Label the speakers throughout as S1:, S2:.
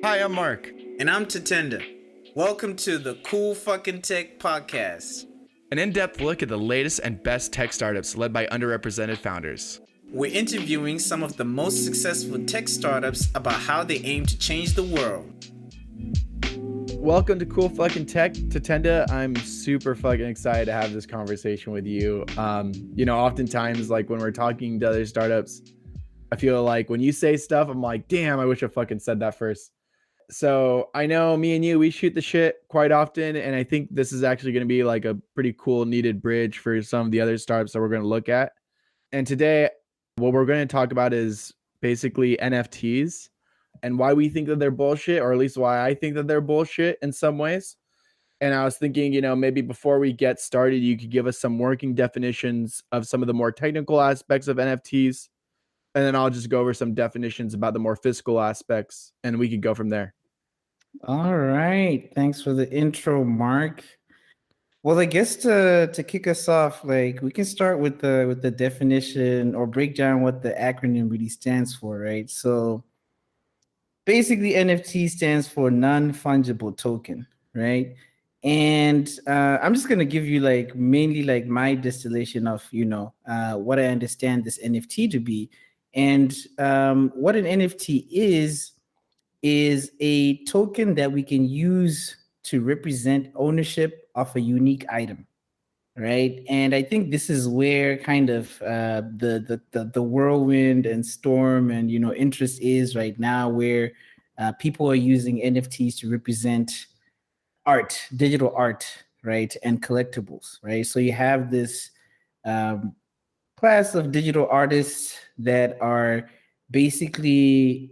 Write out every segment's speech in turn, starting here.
S1: Hi, I'm Mark.
S2: And I'm Tatenda. Welcome to the Cool Fucking Tech Podcast.
S1: An in-depth look at the latest and best tech startups led by underrepresented founders.
S2: We're interviewing some of the most successful tech startups about how they aim to change the world.
S1: Welcome to Cool Fucking Tech. Tatenda, I'm super fucking excited to have this conversation with you. Oftentimes, like when we're talking to other startups, I feel like when you say stuff, I'm like, damn, I wish I fucking said that first. So I know me and you, we shoot the shit quite often. And I think this is actually going to be like a pretty cool needed bridge for some of the other startups that we're going to look at. And today, what we're going to talk about is basically NFTs and why we think that they're bullshit, or at least why I think that they're bullshit in some ways. And I was thinking, maybe before we get started, you could give us some working definitions of some of the more technical aspects of NFTs. And then I'll just go over some definitions about the more physical aspects, and we could go from there.
S3: All right. Thanks for the intro, Mark. Well, I guess to kick us off, like we can start with the definition or break down what the acronym really stands for, right? So basically NFT stands for non-fungible token, right? And I'm just gonna give you like mainly like my distillation of what I understand this NFT to be. And what an NFT is a token that we can use to represent ownership of a unique item, right? And I think this is where kind of the whirlwind and storm and interest is right now, where people are using NFTs to represent art, digital art, right, and collectibles, right? So you have this class of digital artists that are basically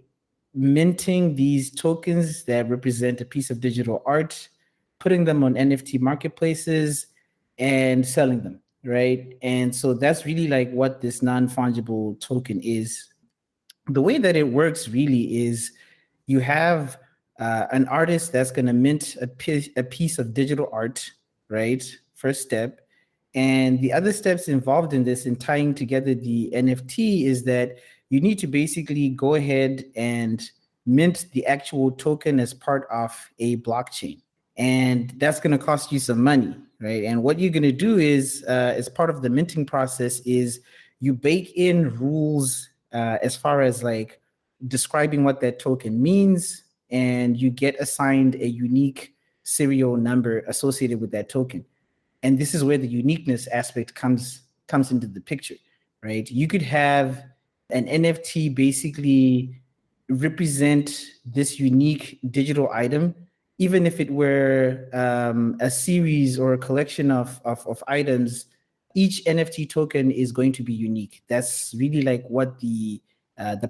S3: minting these tokens that represent a piece of digital art, putting them on NFT marketplaces and selling them, right? And so that's really like what this non-fungible token is. The way that it works really is you have an artist that's going to mint a piece of digital art, right? First step. And the other steps involved in this, in tying together the NFT, is that you need to basically go ahead and mint the actual token as part of a blockchain. And that's going to cost you some money, right? And what you're going to do is, as part of the minting process, is you bake in rules as far as like describing what that token means, and you get assigned a unique serial number associated with that token. And this is where the uniqueness aspect comes into the picture, right? You could have an NFT basically represent this unique digital item, even if it were a series or a collection of items. Each NFT token is going to be unique. That's really like what the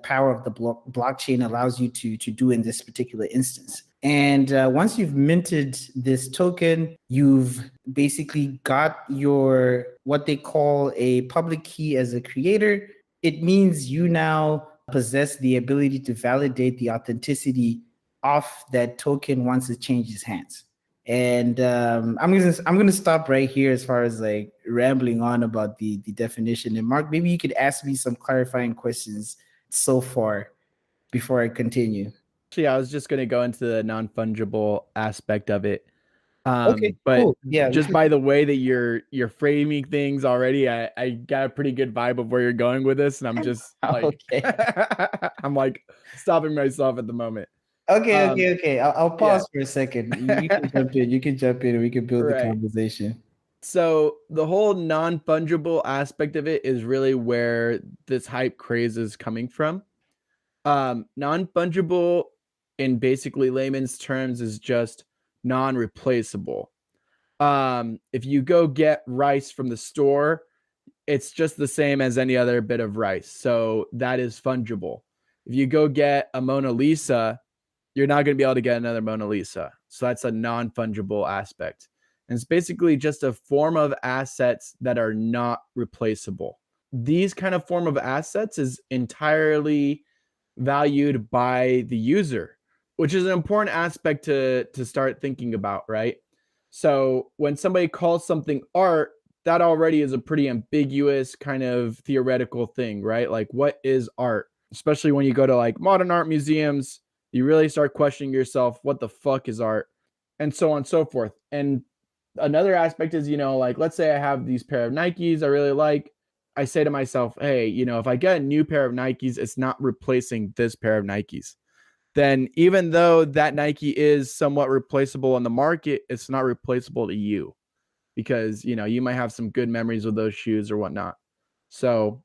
S3: power of the blockchain allows you to do in this particular instance. And once you've minted this token, you've basically got your what they call a public key as a creator. It means you now possess the ability to validate the authenticity of that token once it changes hands. And I'm gonna stop right here as far as like rambling on about the definition. And Mark, maybe you could ask me some clarifying questions so far before I continue.
S1: Actually, I was just going to go into the non-fungible aspect of it.
S3: Okay,
S1: but
S3: cool. Yeah,
S1: just by the way that you're framing things already, I got a pretty good vibe of where you're going with this, and I'm just like,
S3: okay.
S1: I'm like stopping myself at the moment.
S3: Okay. I'll pause for a second. You can jump in. You can jump in, and we can build the conversation.
S1: So the whole non-fungible aspect of it is really where this hype craze is coming from. Non-fungible, in basically layman's terms, is just non-replaceable. If you go get rice from the store, it's just the same as any other bit of rice. So that is fungible. If you go get a Mona Lisa, you're not going to be able to get another Mona Lisa. So that's a non-fungible aspect. And it's basically just a form of assets that are not replaceable. These kind of form of assets is entirely valued by the user, which is an important aspect to start thinking about, right? So when somebody calls something art, that already is a pretty ambiguous kind of theoretical thing, right? Like, what is art? Especially when you go to like modern art museums, you really start questioning yourself, what the fuck is art? And so on and so forth. And another aspect is, like, let's say I have these pair of Nikes I really like. I say to myself, hey, if I get a new pair of Nikes, it's not replacing this pair of Nikes. Then even though that Nike is somewhat replaceable on the market, it's not replaceable to you, because, you might have some good memories with those shoes or whatnot. So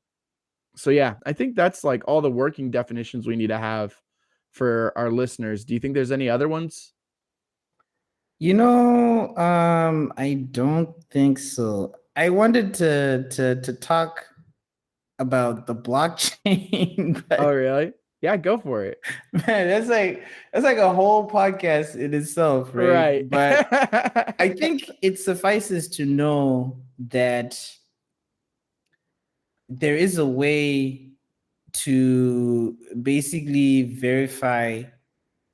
S1: yeah, I think that's like all the working definitions we need to have for our listeners. Do you think there's any other ones?
S3: I don't think so. I wanted to talk about the blockchain,
S1: Oh,
S3: but
S1: really? Yeah, go for it.
S3: man, that's like a whole podcast in itself, right?
S1: Right.
S3: But I think it suffices to know that there is a way to basically verify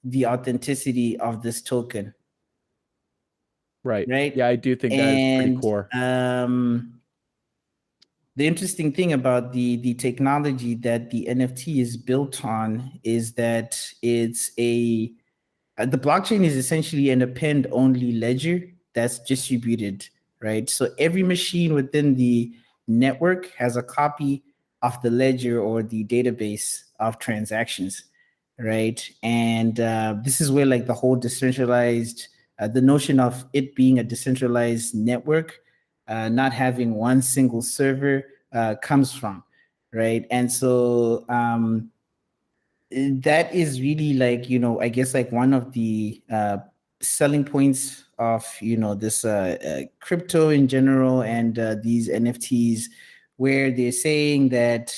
S3: the authenticity of this token,
S1: Right.
S3: right?
S1: Yeah, I do think that is pretty
S3: And
S1: core.
S3: the interesting thing about the technology that the NFT is built on is that the blockchain is essentially an append-only ledger that's distributed, right? So every machine within the network has a copy of the ledger or the database of transactions, right? And this is where like the whole decentralized, the notion of it being a decentralized network, not having one single server comes from, right? And so that is really like, I guess like one of the selling points of, this crypto in general and these NFTs, where they're saying that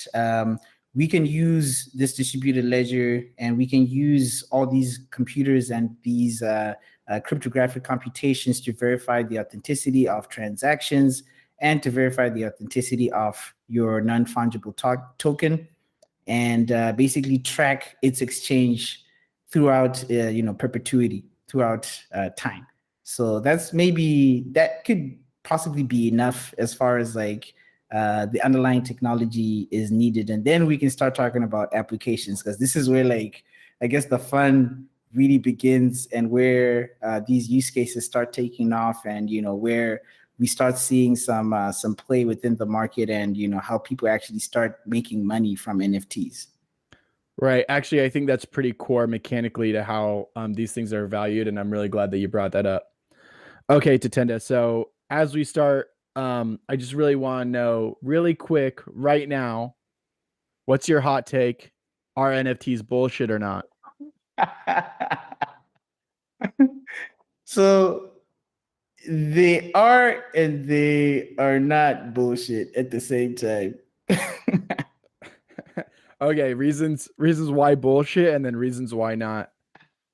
S3: we can use this distributed ledger and we can use all these computers and these cryptographic computations to verify the authenticity of transactions and to verify the authenticity of your non-fungible token, and basically track its exchange throughout perpetuity, throughout time. So that could possibly be enough as far as like the underlying technology is needed, and then we can start talking about applications, because this is where like I guess the fun really begins, and where these use cases start taking off, and where we start seeing some play within the market, and how people actually start making money from NFTs.
S1: Right. Actually, I think that's pretty core mechanically to how these things are valued, and I'm really glad that you brought that up. Okay, Tatenda. So as we start, I just really want to know really quick right now, what's your hot take? Are NFTs bullshit or not?
S3: So they are and they are not bullshit at the same time.
S1: Okay, reasons why bullshit, and then reasons why not.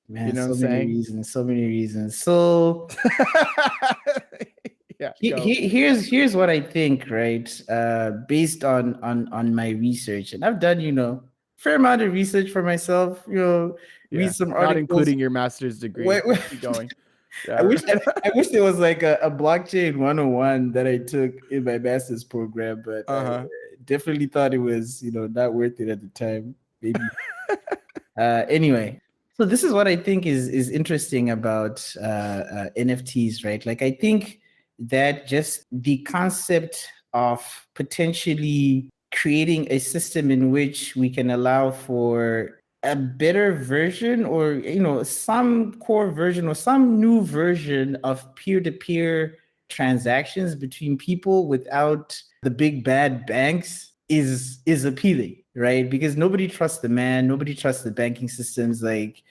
S3: Man,
S1: You know what I'm
S3: so many
S1: saying?
S3: reasons, so many reasons. So
S1: Yeah,
S3: here's what I think, right? Based on my research, and I've done fair amount of research for myself.
S1: yeah.
S3: Read some
S1: Not
S3: articles.
S1: including your master's degree. Keep going. Yeah.
S3: I wish there was like a blockchain 101 that I took in my master's program, but I definitely thought it was not worth it at the time. Maybe. Anyway, so this is what I think is interesting about NFTs, right? Like I think that just the concept of potentially creating a system in which we can allow for a better version, or some core version or some new version of peer-to-peer transactions between people without the big bad banks is appealing, right? Because nobody trusts the man, nobody trusts the banking systems. Like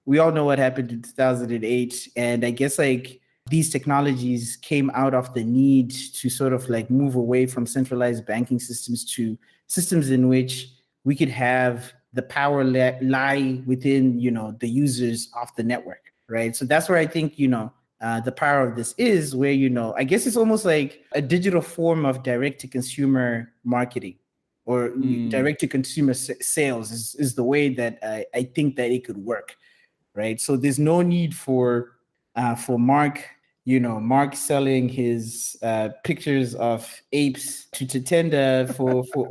S3: we all know what happened in 2008, and I guess like these technologies came out of the need to sort of like move away from centralized banking systems to systems in which we could have the power lie within the users of the network, right? So that's where I think the power of this is, where I guess it's almost like a digital form of direct to consumer marketing, or direct to consumer sales is the way that I think that it could work, right? So there's no need for Mark selling his pictures of apes to Tatenda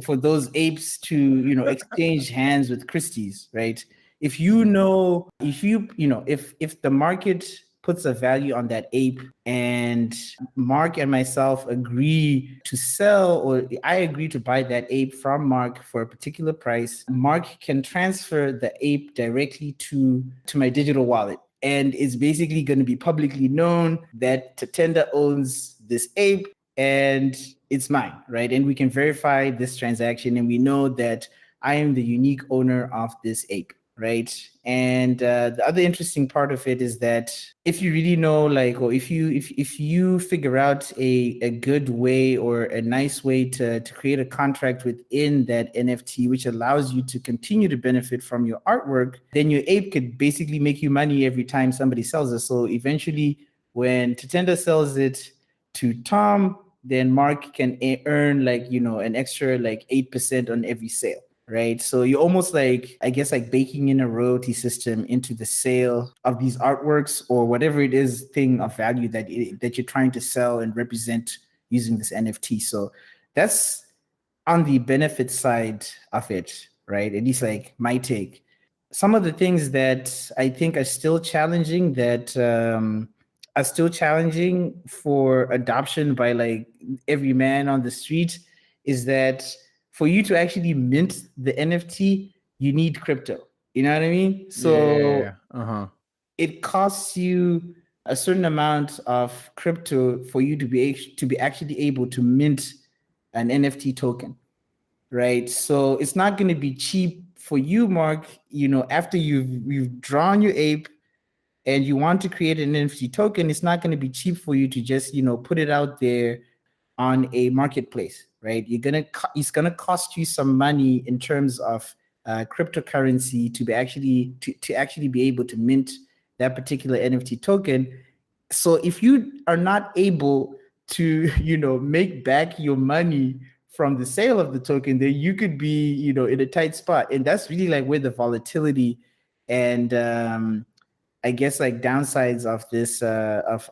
S3: for those apes to exchange hands with Christie's, right? if you know, if the market puts a value on that ape and Mark and myself agree to sell, or I agree to buy that ape from Mark for a particular price, Mark can transfer the ape directly to my digital wallet. And it's basically going to be publicly known that Tatenda owns this ape and it's mine, right? And we can verify this transaction and we know that I am the unique owner of this ape, right? And the other interesting part of it is that if you really know, like, or if you figure out a good way or a nice way to create a contract within that NFT, which allows you to continue to benefit from your artwork, then your ape could basically make you money every time somebody sells it. So eventually, when Tatenda sells it to Tom, then Mark can earn like, an extra like 8% on every sale. Right. So you're almost like, I guess, like baking in a royalty system into the sale of these artworks or whatever it is thing of value that you're trying to sell and represent using this NFT. So that's on the benefit side of it, right? At least like my take. Some of the things that I think are still challenging for adoption by like every man on the street is that for you to actually mint the NFT, you need crypto. You know what I mean? So it costs you a certain amount of crypto for you to be actually able to mint an NFT token, right? So it's not going to be cheap for you, Mark. After you've drawn your ape and you want to create an NFT token, it's not going to be cheap for you to just put it out there on a marketplace, right? It's gonna cost you some money in terms of cryptocurrency to actually be able to mint that particular NFT token. So if you are not able to make back your money from the sale of the token, then you could be in a tight spot, and that's really like where the volatility and I guess like downsides of this of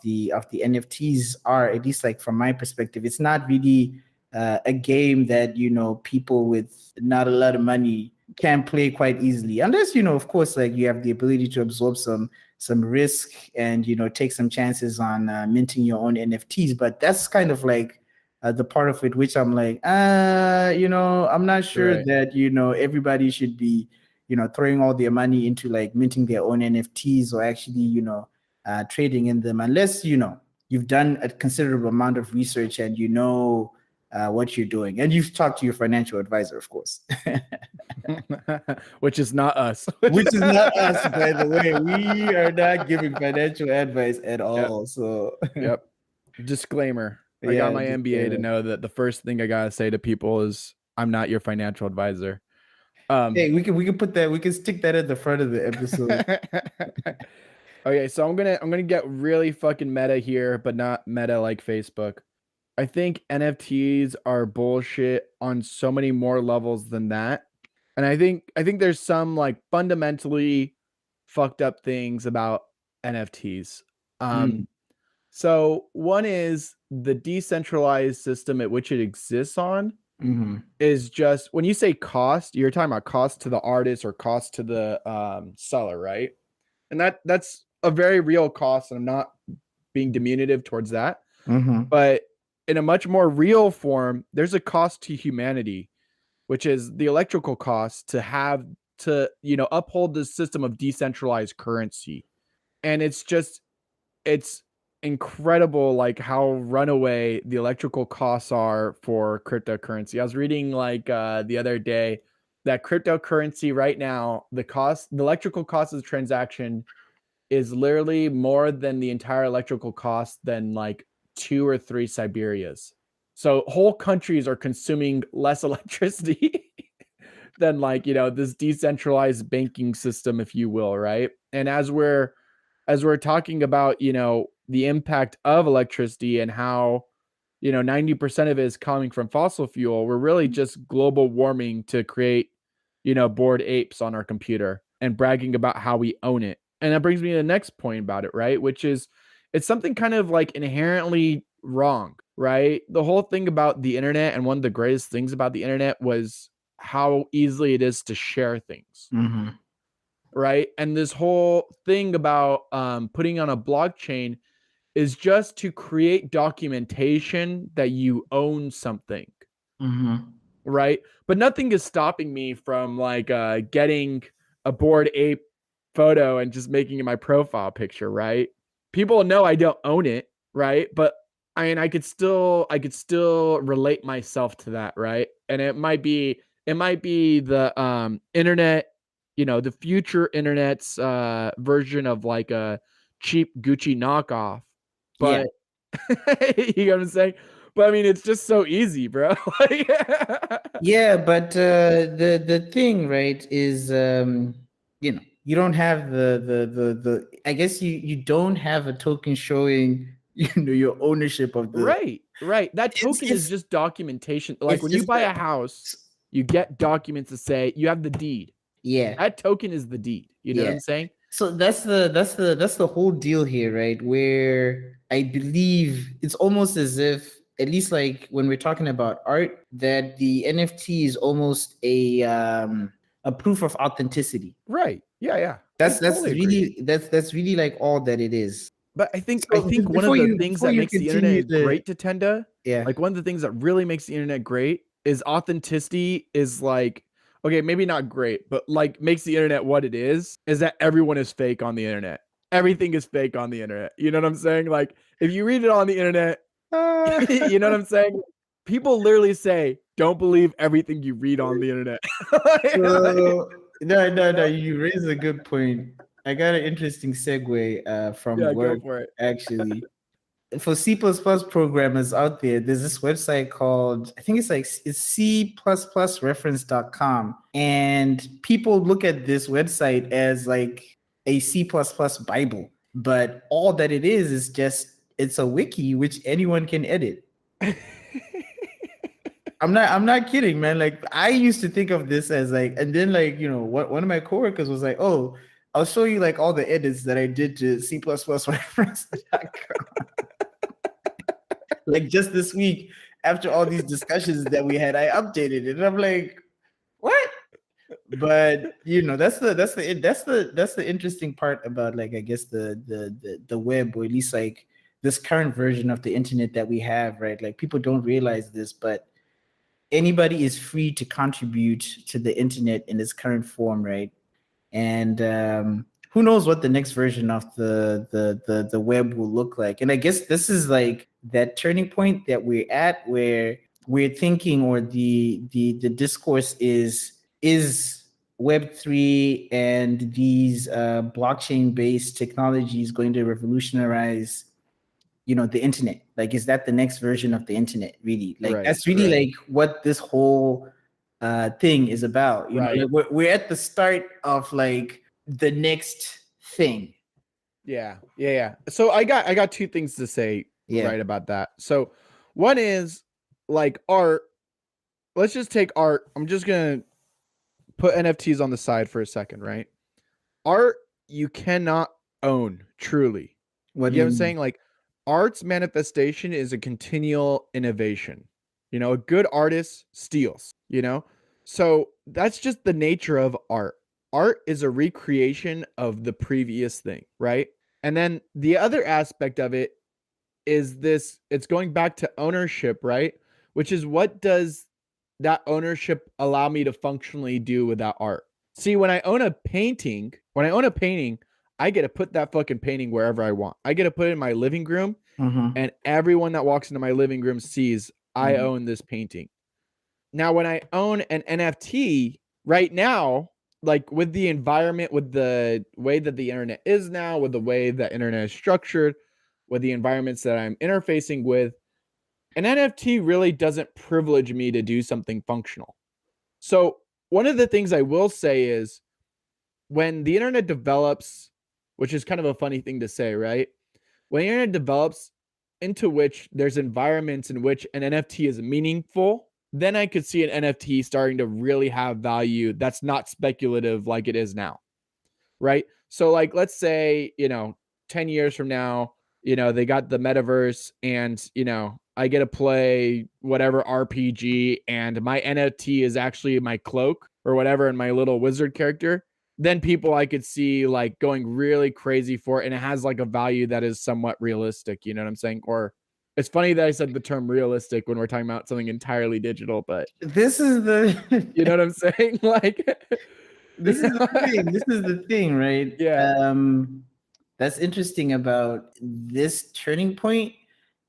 S3: the NFTs are, at least like from my perspective. It's not really a game that people with not a lot of money can play quite easily, unless of course, like you have the ability to absorb some risk and take some chances on minting your own NFTs. But that's kind of like the part of it which I'm like, I'm not sure that everybody should be throwing all their money into like minting their own NFTs or actually, trading in them, unless, you've done a considerable amount of research and what you're doing. And you've talked to your financial advisor, of course.
S1: Which is not us.
S3: Which is not us, by the way. We are not giving financial advice at all.
S1: Yep.
S3: So,
S1: yep. Disclaimer. I got my MBA to know that the first thing I gotta say to people is, I'm not your financial advisor.
S3: Hey, we can put that. We can stick that at the front of the episode.
S1: Okay, so I'm gonna get really fucking meta here, but not meta like Facebook. I think NFTs are bullshit on so many more levels than that, and I think there's some like fundamentally fucked up things about NFTs. So one is the decentralized system at which it exists on. Is just, when you say cost, you're talking about cost to the artist or cost to the seller, right? And that's a very real cost, and I'm not being diminutive towards that. But in a much more real form, there's a cost to humanity, which is the electrical cost to have to uphold this system of decentralized currency. And it's incredible like how runaway the electrical costs are for cryptocurrency. I was reading like the other day that cryptocurrency right now, the electrical cost of the transaction is literally more than the entire electrical cost than like 2 or 3 Siberias. So whole countries are consuming less electricity than like this decentralized banking system, if you will, right? And as we're talking about the impact of electricity and how 90% of it is coming from fossil fuel, we're really just global warming to create bored apes on our computer and bragging about how we own it. And that brings me to the next point about it, right? Which is, it's something kind of like inherently wrong, right? The whole thing about the internet, and one of the greatest things about the internet was how easily it is to share things. right? And this whole thing about putting on a blockchain is just to create documentation that you own something, right? But nothing is stopping me from like getting a Bored Ape photo and just making it my profile picture, right? People know I don't own it, right? But I mean, I could still relate myself to that, right? And it might be the internet, the future internet's version of like a cheap Gucci knockoff.
S3: Yeah.
S1: But you know what I'm saying? But I mean, it's just so easy, bro.
S3: Yeah, but the thing, right, is you don't have the I guess you don't have a token showing your ownership of the
S1: Right. That token is
S3: it's
S1: just documentation. Like
S3: it's
S1: when you
S3: just
S1: buy
S3: that
S1: a house, you get documents to say you have the deed.
S3: yeah.
S1: That token is the deed. You know what
S3: Yeah.
S1: I'm saying?
S3: So that's the whole deal here, right? Where I believe it's almost as if, at least like when we're talking about art, that the NFT is almost a proof of authenticity.
S1: Right. Yeah. I
S3: That's
S1: totally agree.
S3: that's really like all that it is.
S1: But I think
S3: So
S1: one of the things
S3: before
S1: that
S3: you
S1: makes the internet
S3: continue
S1: great to Tenda,
S3: yeah.
S1: like one of the things that really makes the internet great is authenticity is like, okay, maybe not great, but like makes the internet what it is that everyone is fake on the internet. Everything is fake on the internet. You know what I'm saying? Like if you read it on the internet, you know what I'm saying? People literally say, don't believe everything you read on the internet.
S3: So no, you raise a good point. I got an interesting segue from
S1: Yeah, go
S3: work
S1: for it.
S3: actually. For C++ programmers out there, there's this website called, I think it's C++reference.com. And people look at this website as like a C++ Bible. But all that it is just, it's a wiki which anyone can edit. I'm not kidding, man. Like I used to think of this as like, and then like, one of my coworkers was like, oh, I'll show you like all the edits that I did to C++ reference.com. Like just this week, after all these discussions that we had, I updated it, and I'm like, what? But that's the interesting part about, like, I guess the web, or at least like this current version of the internet that we have, right? Like people don't realize this, but anybody is free to contribute to the internet in its current form, right? And who knows what the next version of the web will look like. And I guess this is like that turning point that we're at, where we're thinking, or the discourse is Web3 and these blockchain based technologies going to revolutionize the internet? Like, is that the next version of the internet, really? Like,
S1: Right,
S3: that's really
S1: right.
S3: like what this whole thing is about.
S1: Right.
S3: Like we're at the start of like the next thing.
S1: Yeah. So I got two things to say
S3: Yeah.
S1: right about that. So one is like art. Let's just take art. I'm just gonna put NFTs on the side for a second, right? Art you cannot own truly.
S3: What do
S1: You know
S3: you
S1: what I'm
S3: mean?
S1: saying? Like art's manifestation is a continual innovation. A good artist steals, So that's just the nature of art. Art is a recreation of the previous thing, right? And then the other aspect of it is it's going back to ownership, right? Which is, what does that ownership allow me to functionally do with that art? See, when I own a painting, I get to put that fucking painting wherever I want. I get to put it in my living room,
S3: Mm-hmm.
S1: and everyone that walks into my living room sees I
S3: Mm-hmm.
S1: own this painting. Now, when I own an NFT right now, like with the environment, with the way that the internet is now, with the way that internet is structured, with the environments that I'm interfacing with, an NFT really doesn't privilege me to do something functional. So one of the things I will say is, when the internet develops, which is kind of a funny thing to say, right? When the internet develops into which there's environments in which an NFT is meaningful, then I could see an NFT starting to really have value that's not speculative like it is now, right? So like, let's say, 10 years from now, they got the metaverse, and, I get to play whatever RPG, and my NFT is actually my cloak or whatever, and my little wizard character. then people I could see like going really crazy for it, and it has like a value that is somewhat realistic, you know what I'm saying? Or it's funny that I said the term realistic when we're talking about something entirely digital, but
S3: This is the
S1: you know what I'm saying? Like
S3: this is the thing. This is the thing, right?
S1: Yeah.
S3: That's interesting about this turning point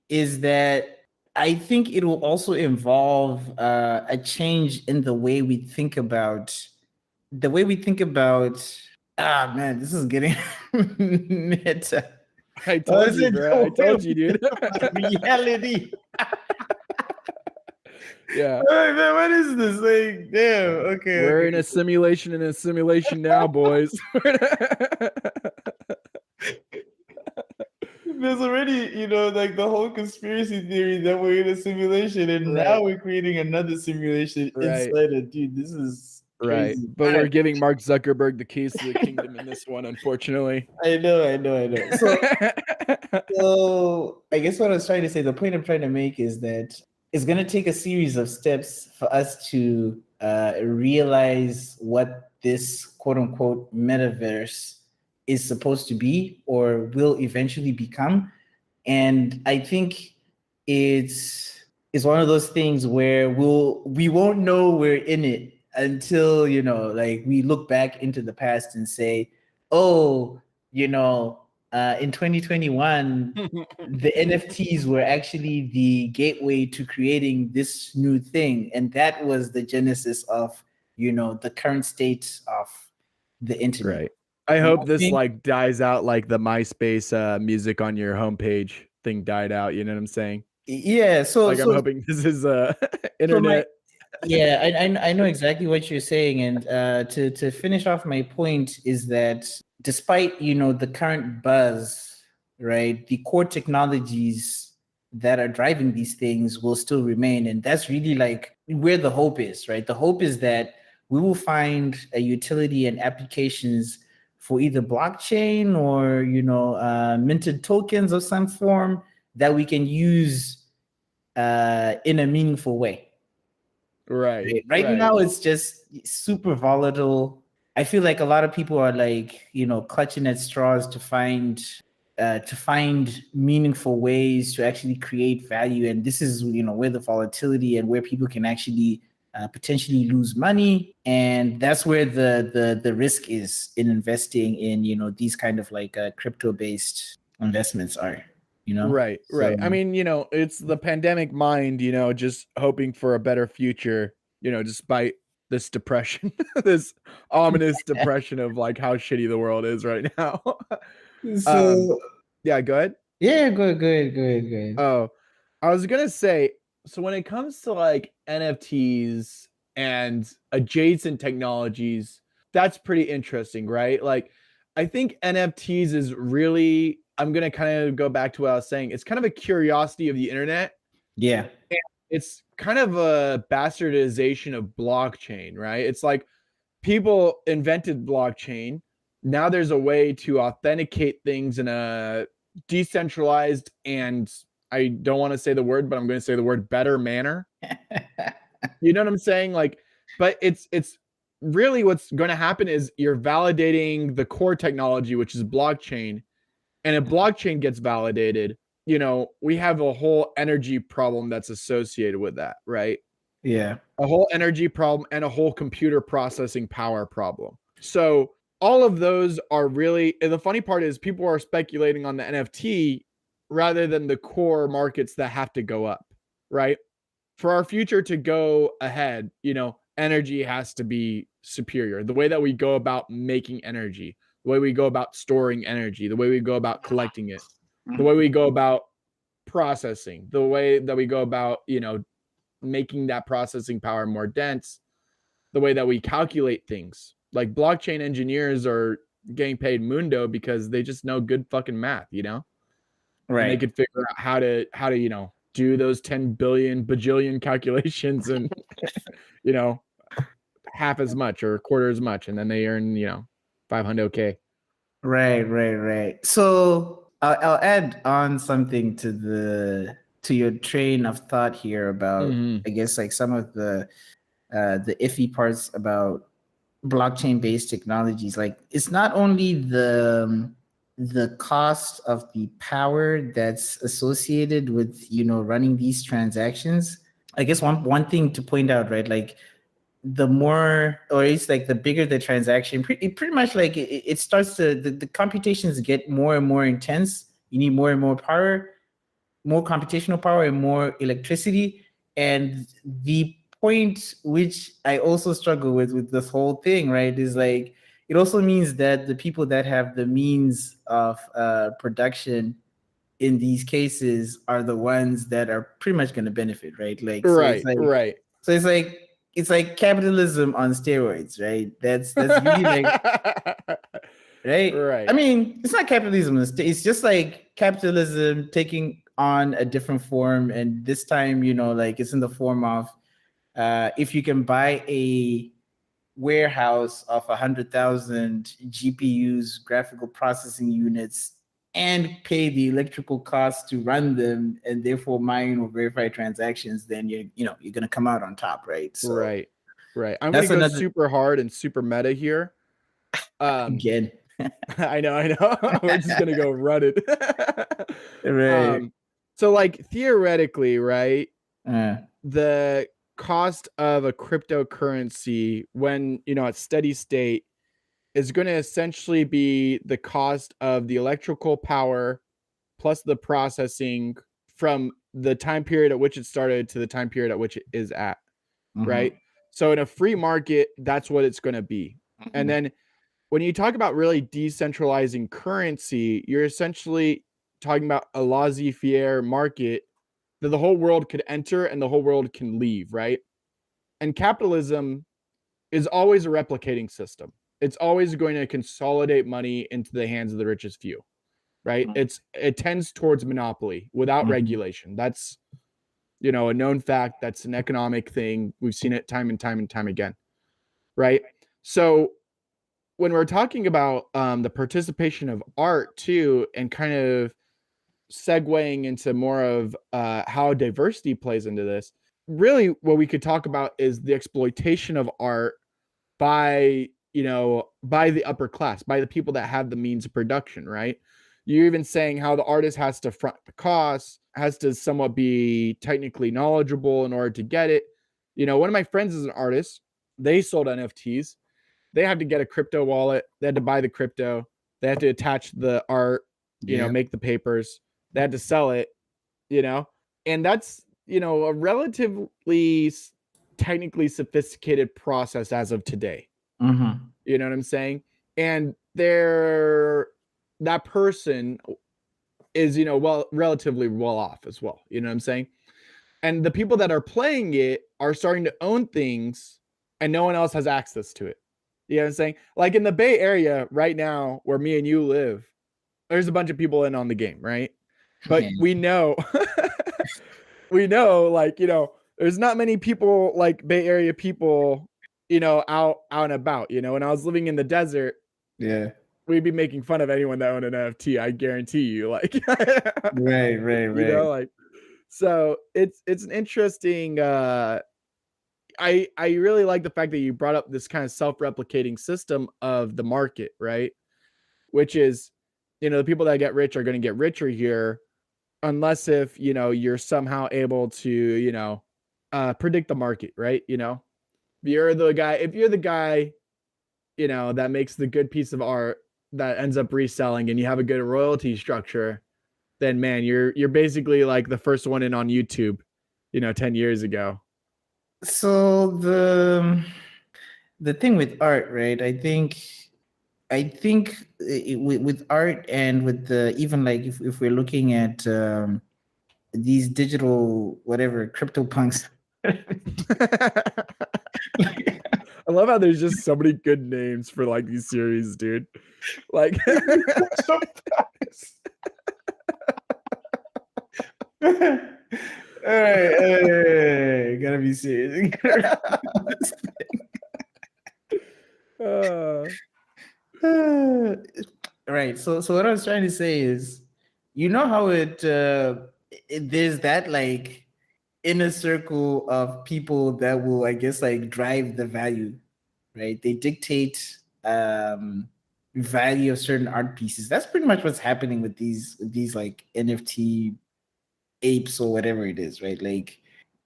S3: is that I think it will also involve a change in the way we think about ah man, this is getting meta.
S1: I told you, bro. I told you, dude.
S3: Reality.
S1: Yeah.
S3: Oh, man, what is this? Like, damn. Okay.
S1: We're
S3: Okay.
S1: in a simulation now, boys.
S3: There's already, like the whole conspiracy theory that we're in a simulation, and
S1: Right.
S3: now we're creating another simulation
S1: Right.
S3: inside it. Dude, this is
S1: Right.
S3: crazy.
S1: But
S3: All
S1: we're
S3: right.
S1: giving Mark Zuckerberg the keys to the kingdom in this one, unfortunately.
S3: I know. So I guess what I was trying to say, the point I'm trying to make is that it's going to take a series of steps for us to realize what this quote unquote metaverse is supposed to be or will eventually become. And I think it's one of those things where we won't know we're in it until, like we look back into the past and say, oh, in 2021, the NFTs were actually the gateway to creating this new thing. And that was the genesis of, the current state of the internet.
S1: Right. I hope this
S3: think-
S1: like dies out like the MySpace music on your homepage thing died out. You know what I'm saying?
S3: Yeah. So
S1: Like I'm hoping this is internet.
S3: Yeah, I know exactly what you're saying, and to finish off my point is that despite the current buzz, right, the core technologies that are driving these things will still remain, and that's really like where the hope is, right? The hope is that we will find a utility and applications for either blockchain or minted tokens of some form that we can use in a meaningful way. Right now, it's just super volatile. I feel like a lot of people are like, clutching at straws to find meaningful ways to actually create value. And this is, where the volatility and where people can actually potentially lose money. And that's where the risk is in investing in, these kind of like crypto-based investments are.
S1: Right. I mean, it's the pandemic mind, just hoping for a better future, despite this depression, this ominous depression of like how shitty the world is right now. Yeah, go ahead.
S3: Yeah, go ahead.
S1: Oh, I was gonna say, so when it comes to like NFTs and adjacent technologies, that's pretty interesting, right? Like, I think NFTs is really, I'm gonna kind of go back to what I was saying. It's kind of a curiosity of the internet.
S3: Yeah.
S1: It's kind of a bastardization of blockchain, right? It's like people invented blockchain. Now there's a way to authenticate things in a decentralized and I don't want to say the word, but I'm going to say the word better manner. You know what I'm saying? Like, but it's really what's going to happen is you're validating the core technology, which is blockchain. And if blockchain gets validated, we have a whole energy problem that's associated with that, right?
S3: Yeah.
S1: A whole energy problem and a whole computer processing power problem. So all of those are really, and the funny part is people are speculating on the NFT rather than the core markets that have to go up, right? For our future to go ahead, energy has to be superior. The way that we go about making energy, the way we go about storing energy, the way we go about collecting it, the way we go about processing, the way that we go about, making that processing power more dense, the way that we calculate things. Like blockchain engineers are getting paid mundo because they just know good fucking math,
S3: Right.
S1: And they could figure out how to, do those 10 billion bajillion calculations and, half as much or a quarter as much. And then they earn, 500K.
S3: Right. So I'll add on something to your train of thought here about, I guess, like some of the iffy parts about blockchain-based technologies, like it's not only the cost of the power that's associated with running these transactions. I guess one thing to point out, right? Like the more, or it's like the bigger the transaction, pretty much like it starts to the computations get more and more intense. You need more and more power, more computational power, and more electricity. And the point which I also struggle with this whole thing, right, is like it also means that the people that have the means of production in these cases are the ones that are pretty much going to benefit, right? Like, so it's like,
S1: Right.
S3: so it's like capitalism on steroids, right? That's really like, right?
S1: Right.
S3: I mean, it's not capitalism. It's just like capitalism taking on a different form, and this time, like it's in the form of if you can buy a warehouse of 100,000 GPUs, graphical processing units, and pay the electrical costs to run them, and therefore mine or verify transactions, then you're gonna come out on top, right? So
S1: right. I'm gonna
S3: that's
S1: go
S3: another
S1: super hard and super meta here.
S3: again.
S1: I know. We're just gonna go run it.
S3: Right.
S1: So like theoretically, right?
S3: Uh,
S1: The cost of a cryptocurrency when at steady state is going to essentially be the cost of the electrical power plus the processing from the time period at which it started to the time period at which it is at, right? So in a free market, that's what it's going to be. And then when you talk about really decentralizing currency, you're essentially talking about a laissez-faire market that the whole world could enter and the whole world can leave, right? And capitalism is always a replicating system. It's always going to consolidate money into the hands of the richest few, right? It tends towards monopoly without regulation. That's a known fact. That's an economic thing. We've seen it time and time again, right? So when we're talking about the participation of art too, and kind of segueing into more of how diversity plays into this, really what we could talk about is the exploitation of art by the upper class, by the people that have the means of production, right? You're even saying how the artist has to front the costs, has to somewhat be technically knowledgeable in order to get it. One of my friends is an artist. They sold NFTs. They had to get a crypto wallet. They had to buy the crypto. They had to attach the art, make the papers. They had to sell it, and that's, a relatively technically sophisticated process as of today. You know what I'm saying? And that person is, relatively well off as well. You know what I'm saying? And the people that are playing it are starting to own things and no one else has access to it. You know what I'm saying? Like in the Bay Area right now, where me and you live, there's a bunch of people in on the game, right? But we know, like, there's not many people like Bay Area people, out and about, when I was living in the desert, we'd be making fun of anyone that owned an NFT. I guarantee you, like,
S3: right.
S1: Like, so it's an interesting, I really like the fact that you brought up this kind of self-replicating system of the market, right? Which is, the people that get rich are going to get richer here, unless if, you're somehow able to, predict the market, right? If you're the guy, that makes the good piece of art that ends up reselling and you have a good royalty structure, then man, you're basically like the first one in on YouTube, 10 years ago.
S3: So the thing with art, right? I think with art and with the, even like if we're looking at these digital whatever crypto punks.
S1: I love how there's just so many good names for like these series, dude. Like
S3: Hey, gotta be serious. Right. So what I was trying to say is, how there's that like inner circle of people that will, I guess, like drive the value, right? They dictate value of certain art pieces. That's pretty much what's happening with these like NFT apes or whatever it is, right? Like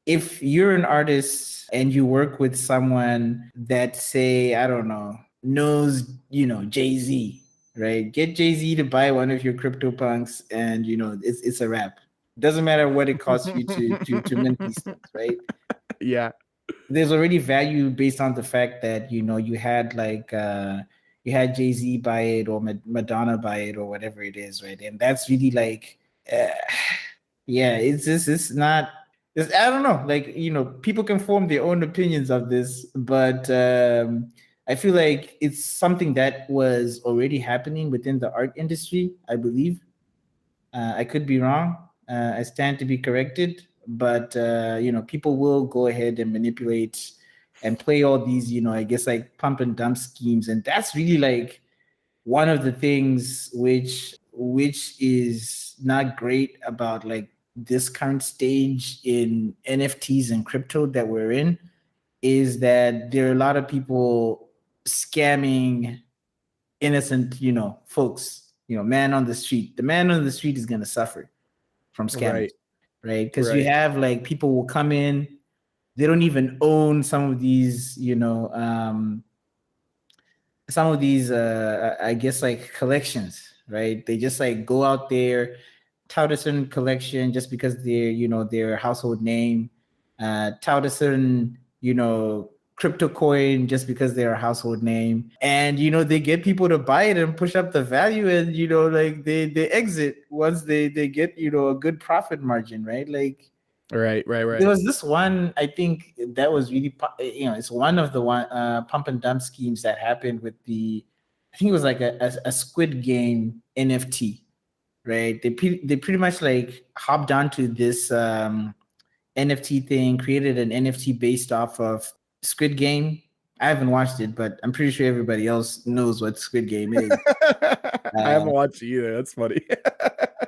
S3: if you're an artist and you work with someone that, say, I don't know, knows, Jay-Z, right? Get Jay-Z to buy one of your CryptoPunks and it's a wrap. Doesn't matter what it costs you to mint these things, right?
S1: Yeah.
S3: There's already value based on the fact that you had you had Jay-Z buy it or Madonna buy it or whatever it is, right? And that's really like yeah, it's not I don't know, like people can form their own opinions of this, but I feel like it's something that was already happening within the art industry, I believe. I could be wrong. I stand to be corrected, but people will go ahead and manipulate and play all these, I guess, like pump and dump schemes, and that's really like one of the things which is not great about like this current stage in NFTs and crypto that we're in, is that there are a lot of people scamming innocent, folks. Man on the street. The man on the street is gonna suffer from scammers, right? Because you have like people will come in, they don't even own some of these, I guess like collections, right? They just like go out there, tout a certain collection just because they're a household name, tout a certain, crypto coin just because they're a household name, and they get people to buy it and push up the value, and like they exit once they get a good profit margin, right? Like
S1: Right.
S3: there was this one, I think that was really, it's one of the pump and dump schemes that happened with I think it was like a Squid Game NFT, right? They pretty much like hopped onto this NFT thing, created an NFT based off of Squid Game. I haven't watched it, but I'm pretty sure everybody else knows what Squid Game is.
S1: I haven't watched it either. That's funny.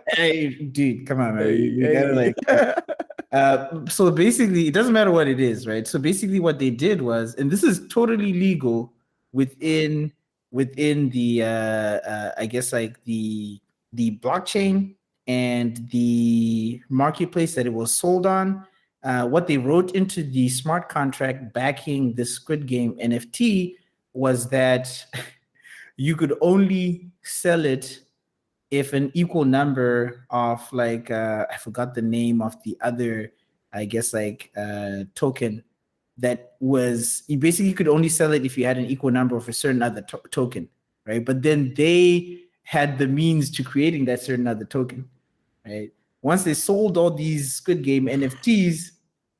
S3: Hey, dude, come on, man. You gotta like. So basically, it doesn't matter what it is, right? So basically, what they did was, and this is totally legal within the I guess like the blockchain and the marketplace that it was sold on. What they wrote into the smart contract backing the Squid Game NFT was that you could only sell it if an equal number of like I forgot the name of the other, I guess like token that was, you basically could only sell it if you had an equal number of a certain other token, right? But then they had the means to creating that certain other token, right? Once they sold all these Squid Game NFTs,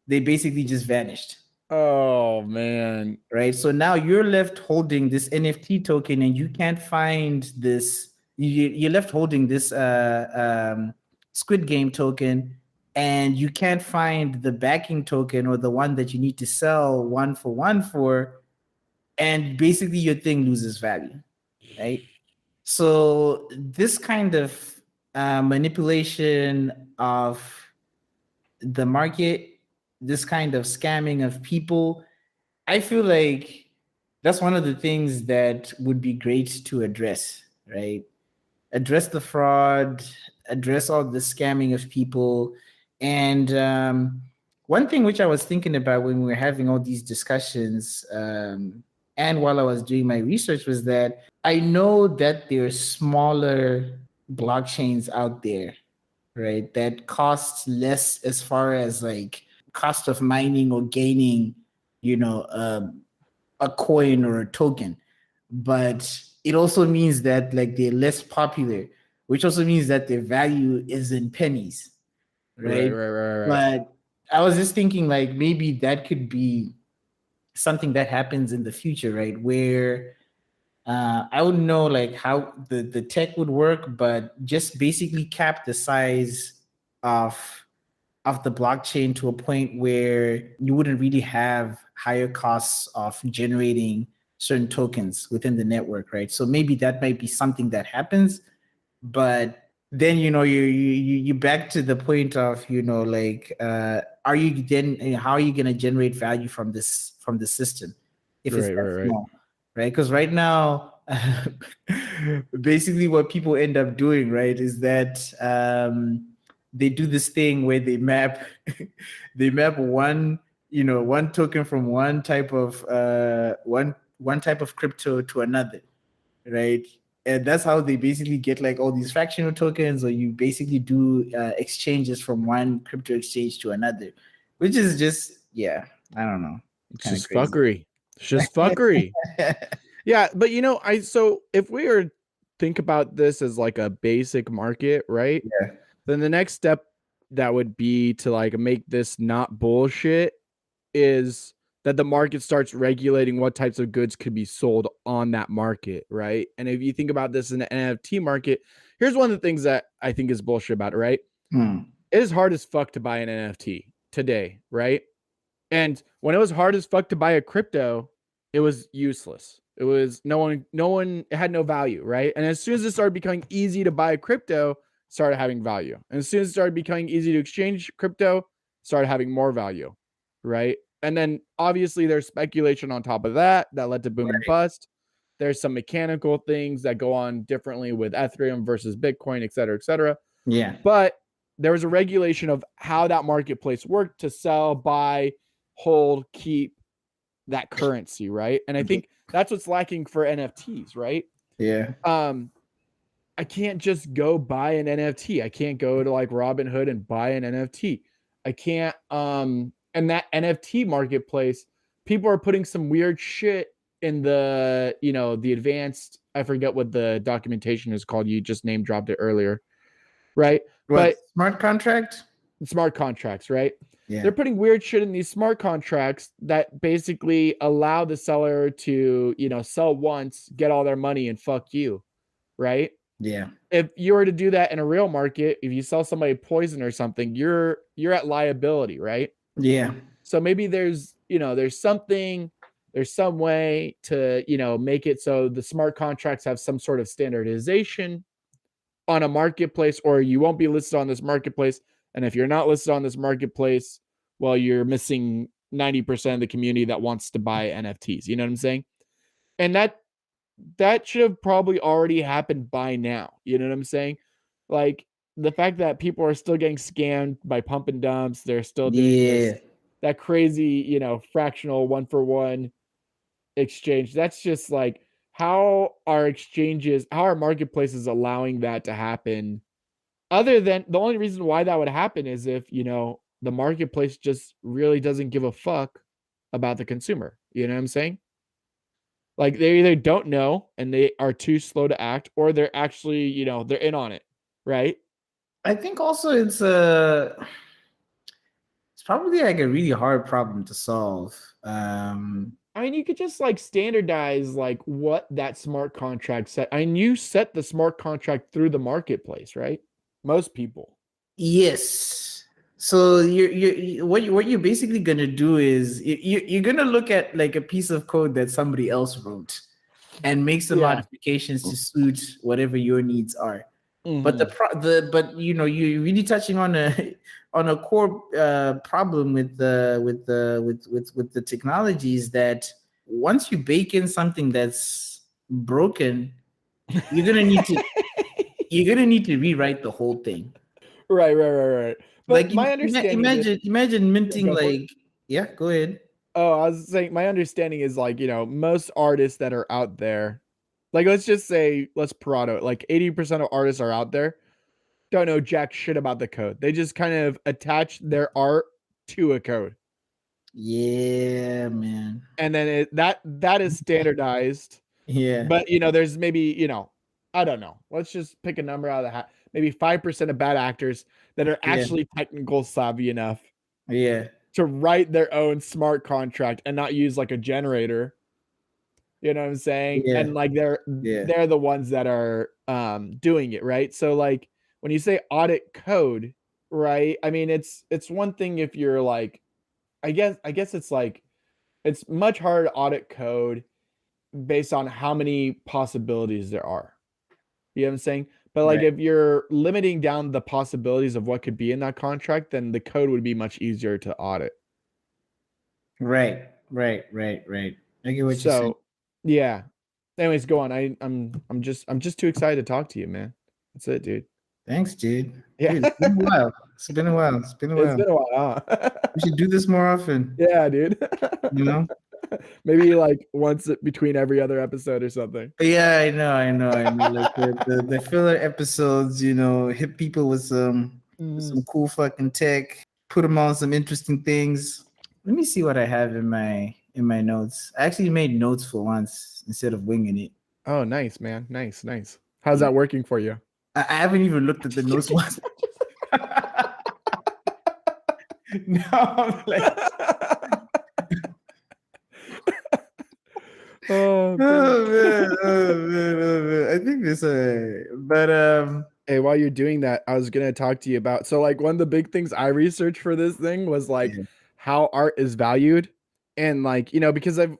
S3: they basically just vanished.
S1: Oh man.
S3: Right. So now you're left holding this NFT token and you can't find this. You're left holding this Squid Game token, and you can't find the backing token or the one that you need to sell one for one for. And basically your thing loses value. Right. So this kind of manipulation of the market, this kind of scamming of people, I feel like that's one of the things that would be great to address, right? Address the fraud, address all the scamming of people. And one thing which I was thinking about when we were having all these discussions, and while I was doing my research, was that I know that there are smaller blockchains out there, right, that costs less as far as like cost of mining or gaining, a coin or a token. But it also means that like they're less popular, which also means that their value is in pennies, right?
S1: Right.
S3: But I was just thinking like maybe that could be something that happens in the future, right? Where I wouldn't know like how the tech would work, but just basically cap the size of the blockchain to a point where you wouldn't really have higher costs of generating certain tokens within the network, right? So maybe that might be something that happens, but then you back to the point of like are you then how are you going to generate value from the system if it's
S1: Right,
S3: that
S1: right, right.
S3: small, right? Because right now, basically what people end up doing, right, is that they do this thing where they map they map one token from one type of one type of crypto to another, right? And that's how they basically get like all these fractional tokens, or you basically do exchanges from one crypto exchange to another, which is just, yeah, I don't know,
S1: It's
S3: kind of
S1: just
S3: crazy.
S1: fuckery. It's just fuckery. Yeah, but so if we were think about this as like a basic market, right?
S3: Yeah.
S1: Then the next step that would be to like make this not bullshit is that the market starts regulating what types of goods could be sold on that market, right? And if you think about this in the NFT market, here's one of the things that I think is bullshit about it, right? It is hard as fuck to buy an NFT today, right? And when it was hard as fuck to buy a crypto, it was useless. It was no one, it had no value, right? And as soon as it started becoming easy to buy a crypto, it started having value. And as soon as it started becoming easy to exchange crypto, it started having more value, right? And then obviously there's speculation on top of that that led to boom and bust. There's some mechanical things that go on differently with Ethereum versus Bitcoin, et cetera, et cetera.
S3: Yeah.
S1: But there was a regulation of how that marketplace worked to sell, buy, hold, keep that currency, right? And I think that's what's lacking for NFTs, right?
S3: Yeah.
S1: I can't just go buy an NFT. I can't go to like Robinhood and buy an NFT. I can't and that NFT marketplace, people are putting some weird shit in the, the advanced, I forget what the documentation is called. You just name dropped it earlier, right?
S3: What, smart contract?
S1: Smart contracts, right?
S3: Yeah.
S1: They're putting weird shit in these smart contracts that basically allow the seller to, sell once, get all their money, and fuck you, right?
S3: Yeah.
S1: If you were to do that in a real market, if you sell somebody poison or something, you're at liability, right?
S3: Yeah.
S1: So maybe there's some way to, make it so the smart contracts have some sort of standardization on a marketplace, or you won't be listed on this marketplace. And if you're not listed on this marketplace, well, you're missing 90% of the community that wants to buy NFTs. You know what I'm saying? And that should have probably already happened by now. You know what I'm saying? Like the fact that people are still getting scammed by pump and dumps, they're still doing that crazy, fractional 1-for-1 exchange. That's just like how our marketplaces allowing that to happen. Other than the only reason why that would happen is if, the marketplace just really doesn't give a fuck about the consumer. You know what I'm saying? Like they either don't know and they are too slow to act, or they're actually, they're in on it, right?
S3: I think also it's probably like a really hard problem to solve.
S1: I mean, you could just like standardize like what that smart contract set. I mean, you set the smart contract through the marketplace, right? Most people.
S3: Yes. So what you're basically gonna do is you're gonna look at like a piece of code that somebody else wrote and make some modifications to suit whatever your needs are. But you're really touching on a core problem with the technologies, that once you bake in something that's broken, you're gonna need to rewrite the whole thing.
S1: Right. But
S3: Like
S1: my understanding
S3: imagine minting
S1: go
S3: like, yeah, go ahead.
S1: Oh, I was saying my understanding is like, most artists that are out there, like let's just say, let's Parado, like 80% of artists are out there, don't know jack shit about the code. They just kind of attach their art to a code.
S3: Yeah, man.
S1: And then that is standardized.
S3: Yeah.
S1: But there's maybe, I don't know. Let's just pick a number out of the hat. Maybe 5% of bad actors that are actually technical savvy enough to write their own smart contract and not use like a generator. You know what I'm saying?
S3: Yeah.
S1: And like they're the ones that are doing it, right? So like when you say audit code, right? I mean it's one thing if you're like, I guess it's like it's much harder to audit code based on how many possibilities there are. You know what I'm saying? But like if you're limiting down the possibilities of what could be in that contract, then the code would be much easier to audit.
S3: Right. I get what you're saying.
S1: So, yeah. Anyways, go on. I'm just too excited to talk to you, man. That's it, dude.
S3: Thanks, dude.
S1: Yeah.
S3: Dude, it's been a while. It's been a while. It's been a
S1: It's
S3: while.
S1: been a while. Huh?
S3: We should do this more often.
S1: Yeah, dude.
S3: You know?
S1: Maybe like once between every other episode or something.
S3: Yeah, I know. Like the filler episodes, you know, hit people with some cool fucking tech, put them on some interesting things. Let me see what I have in my notes. I actually made notes for once instead of winging it.
S1: Oh, nice, man. Nice. How's that working for you?
S3: I haven't even looked at the notes once. No, I'm like,
S1: oh,
S3: man. I think this but
S1: hey, while you're doing that, I was gonna talk to you about, so like one of the big things I researched for this thing was like how art is valued. And like, you know, because I've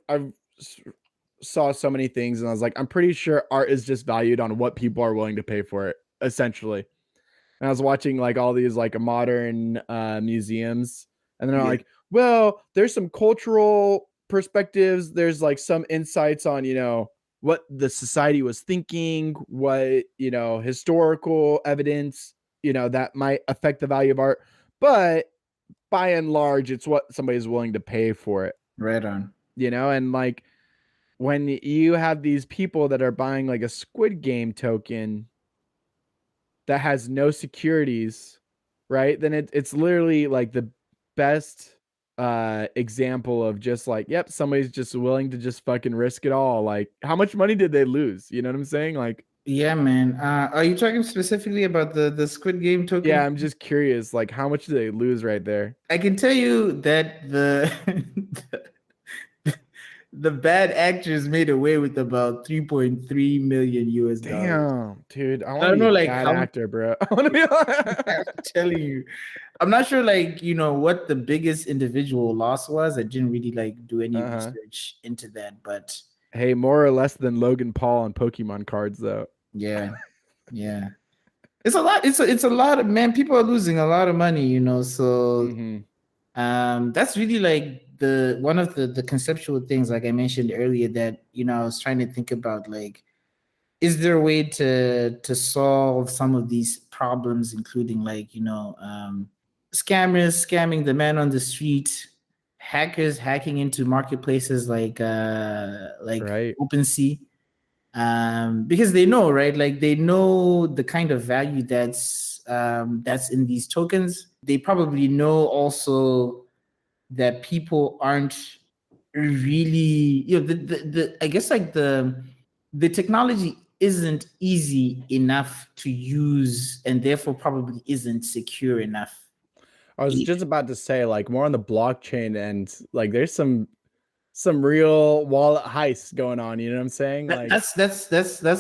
S1: saw so many things and I was like, I'm pretty sure art is just valued on what people are willing to pay for it, essentially. And I was watching like all these like modern museums, and they're like, well, there's some cultural perspectives, there's like some insights on, you know, what the society was thinking, what, you know, historical evidence, you know, that might affect the value of art, but by and large it's what somebody's willing to pay for it.
S3: Right on.
S1: You know, and like when you have these people that are buying like a Squid Game token that has no securities, right? Then it's literally like the best example of just like, yep, somebody's just willing to just fucking risk it all. Like, how much money did they lose? You know what I'm saying? Like,
S3: yeah, man. Are you talking specifically about the Squid Game token?
S1: yeah, I'm just curious, like how much did they lose right there?
S3: I can tell you that the bad actors made away with about 3.3 million US dollars.
S1: Damn, dude. I want
S3: don't
S1: to be
S3: know,
S1: a
S3: like,
S1: bad
S3: how-
S1: actor, bro. I want to be
S3: I'm telling you. I'm not sure, like, you know, what the biggest individual loss was. I didn't really like do any research into that, but
S1: hey, more or less than Logan Paul on Pokemon cards, though.
S3: yeah. It's a lot. It's a lot of, man. People are losing a lot of money, you know. So that's really like one of the conceptual things, like I mentioned earlier, that, you know, I was trying to think about, like, is there a way to solve some of these problems, including, like, you know, scammers scamming the man on the street, hackers hacking into marketplaces like OpenSea, because they know, right? Like, they know the kind of value that's in these tokens. They probably know also that people aren't really, you know, the I guess, like, the technology isn't easy enough to use, and therefore probably isn't secure enough.
S1: I was just about to say, like, more on the blockchain end, like there's some real wallet heists going on, you know what I'm saying? Like,
S3: that's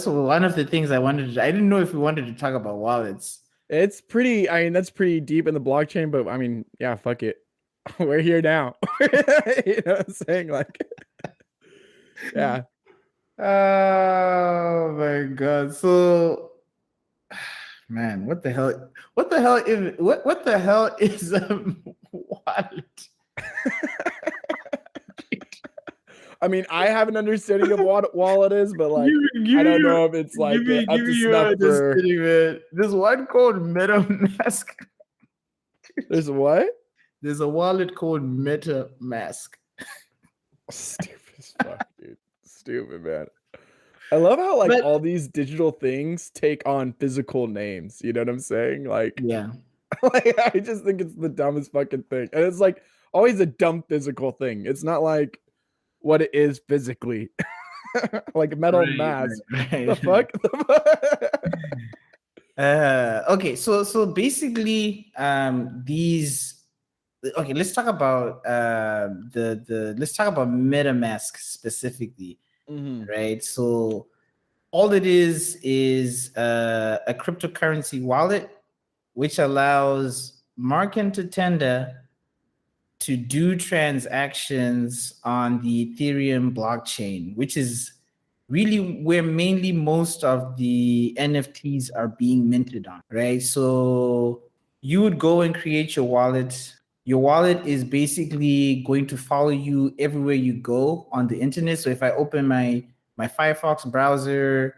S3: one of the things I wanted to, I didn't know if we wanted to talk about wallets.
S1: It's pretty, I mean, that's pretty deep in the blockchain, but I mean, yeah, fuck it. We're here now. You know what I'm saying? Like, yeah.
S3: Oh my god. So, man, what the hell is a wallet?
S1: I mean, I have an understanding of what wallet is, but like, I don't know if it's like up to snuff for...
S3: There's one called MetaMask.
S1: There's what?
S3: There's a wallet called MetaMask.
S1: Stupid as fuck, dude. Stupid, man. I love how like all these digital things take on physical names. You know what I'm saying? Like,
S3: yeah.
S1: Like, I just think it's the dumbest fucking thing. And it's like always a dumb physical thing. It's not like what it is physically. Like metal mask.
S3: Right.
S1: The fuck?
S3: Okay, so basically, these, okay, let's talk about let's talk about MetaMask specifically. Right? So all it is a cryptocurrency wallet which allows Mark and Tatenda to do transactions on the Ethereum blockchain, which is really where mainly most of the NFTs are being minted on, right? So you would go and create your wallet. Your wallet is basically going to follow you everywhere you go on the internet. So if I open my Firefox browser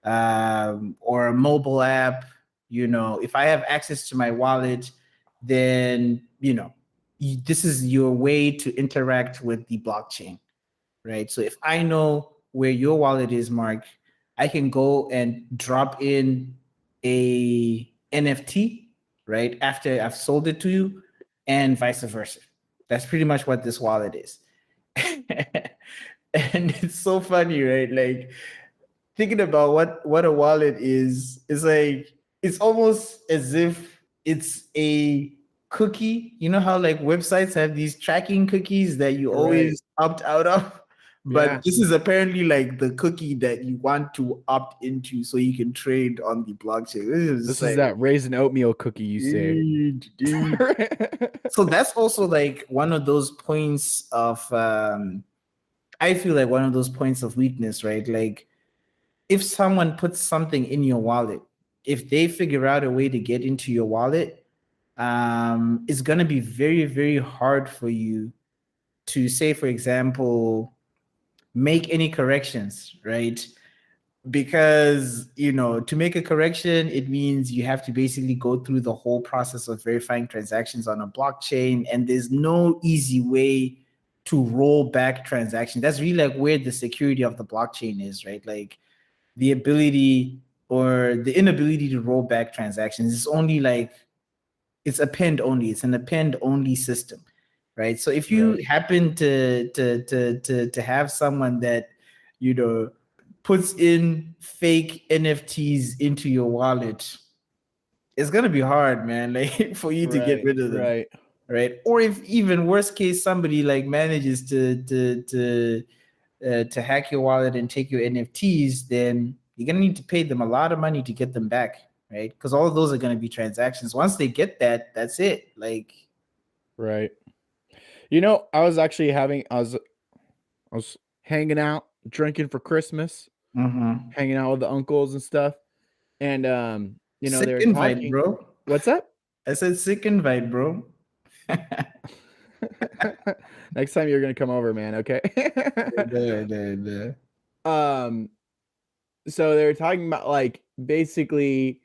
S3: or a mobile app, if I have access to my wallet, then this is your way to interact with the blockchain, right? So if I know where your wallet is, Mark, I can go and drop in a NFT, right, after I've sold it to you, and vice versa. That's pretty much what this wallet is. And it's so funny, right? Like thinking about what a wallet is like it's almost as if it's a cookie. You know how like websites have these tracking cookies that you always opt out of?
S1: Yeah.
S3: But this is apparently like the cookie that you want to opt into so you can trade on the blockchain.
S1: This is that raisin oatmeal cookie you say.
S3: Dude. So that's also like one of those points of I feel like one of those points of weakness, right? Like if someone puts something in your wallet, if they figure out a way to get into your wallet, it's going to be very, very hard for you to say, for example, make any corrections, right? Because, to make a correction, it means you have to basically go through the whole process of verifying transactions on a blockchain. And there's no easy way to roll back transactions. That's really like where the security of the blockchain is, right? Like the ability or the inability to roll back transactions is only like it's append only. It's an append only system, right? So if you happen to have someone that puts in fake NFTs into your wallet, it's gonna be hard, man, like for you to get rid of them, right? Or if even worst case, somebody like manages to hack your wallet and take your NFTs, then you're gonna need to pay them a lot of money to get them back, right? Because all of those are gonna be transactions. Once they get that, that's it. Like,
S1: right. I was actually I was hanging out, drinking for Christmas, hanging out with the uncles and stuff, and
S3: sick
S1: they were
S3: invite,
S1: talking.
S3: bro.
S1: What's up?
S3: I said sick invite, bro.
S1: Next time you're gonna come over, man. Okay. So they were talking about like basically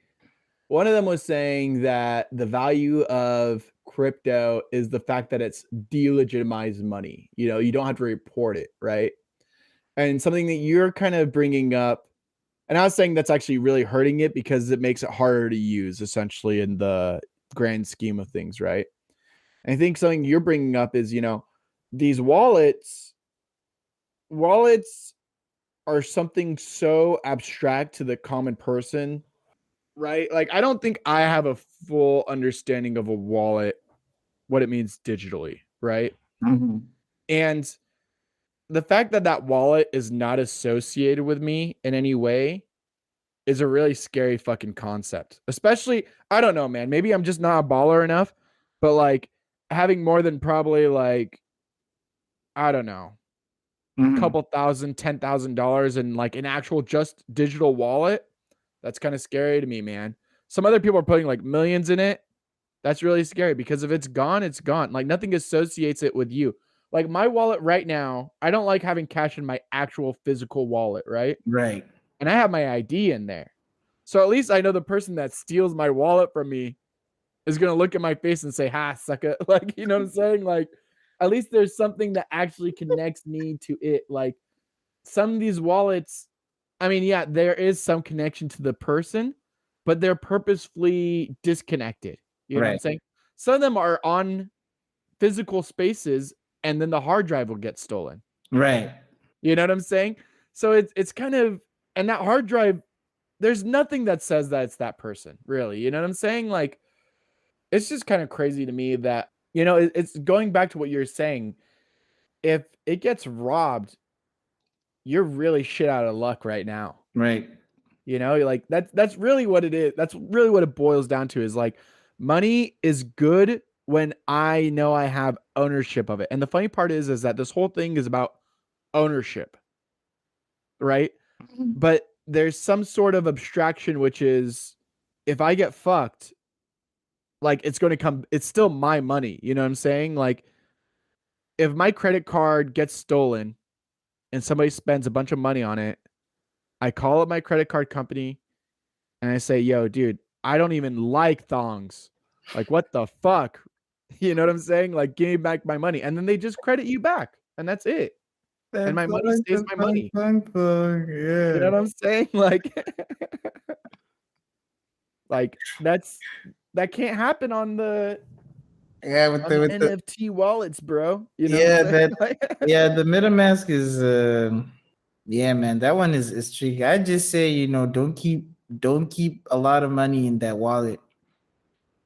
S1: one of them was saying that the value of crypto is the fact that it's delegitimized money. You don't have to report it, right? And something that you're kind of bringing up, and I was saying that's actually really hurting it because it makes it harder to use essentially in the grand scheme of things, right? And I think something you're bringing up is, these wallets are something so abstract to the common person, right? Like, I don't think I have a full understanding of a wallet, what it means digitally, right? And the fact that that wallet is not associated with me in any way is a really scary fucking concept. Especially, I don't know, man. Maybe I'm just not a baller enough, but like having more than probably like, I don't know, couple thousand, $10,000 in like an actual just digital wallet. That's kind of scary to me, man. Some other people are putting like millions in it. That's really scary because if it's gone, it's gone. Like nothing associates it with you. Like my wallet right now, I don't like having cash in my actual physical wallet, right?
S3: Right.
S1: And I have my ID in there. So at least I know the person that steals my wallet from me is going to look at my face and say, ha, sucker. Like, you know what I'm saying? Like, at least there's something that actually connects me to it. Like some of these wallets, I mean, yeah, there is some connection to the person, but they're purposefully disconnected. You know what I'm saying? Some of them are on physical spaces and then the hard drive will get stolen.
S3: Right.
S1: You know what I'm saying? So it's kind of, and that hard drive, there's nothing that says that it's that person, really. You know what I'm saying? Like, it's just kind of crazy to me that, it's going back to what you're saying. If it gets robbed, you're really shit out of luck right now.
S3: Right.
S1: Like that's really what it is. That's really what it boils down to is like money is good when I know I have ownership of it. And the funny part is that this whole thing is about ownership, right? But there's some sort of abstraction, which is if I get fucked, like it's going to come, it's still my money. You know what I'm saying? Like if my credit card gets stolen and somebody spends a bunch of money on it, I call up my credit card company and I say, yo, dude, I don't even like thongs. Like, what the fuck? You know what I'm saying? Like, give me back my money. And then they just credit you back. And that's it. And my money stays my money. You know
S3: Yeah.
S1: what I'm saying? Like that can't happen on the
S3: Yeah, with the
S1: NFT wallets, bro. You know
S3: yeah,
S1: what I'm saying?
S3: that yeah, the MetaMask is yeah, man, that one is tricky. I just say, don't keep a lot of money in that wallet.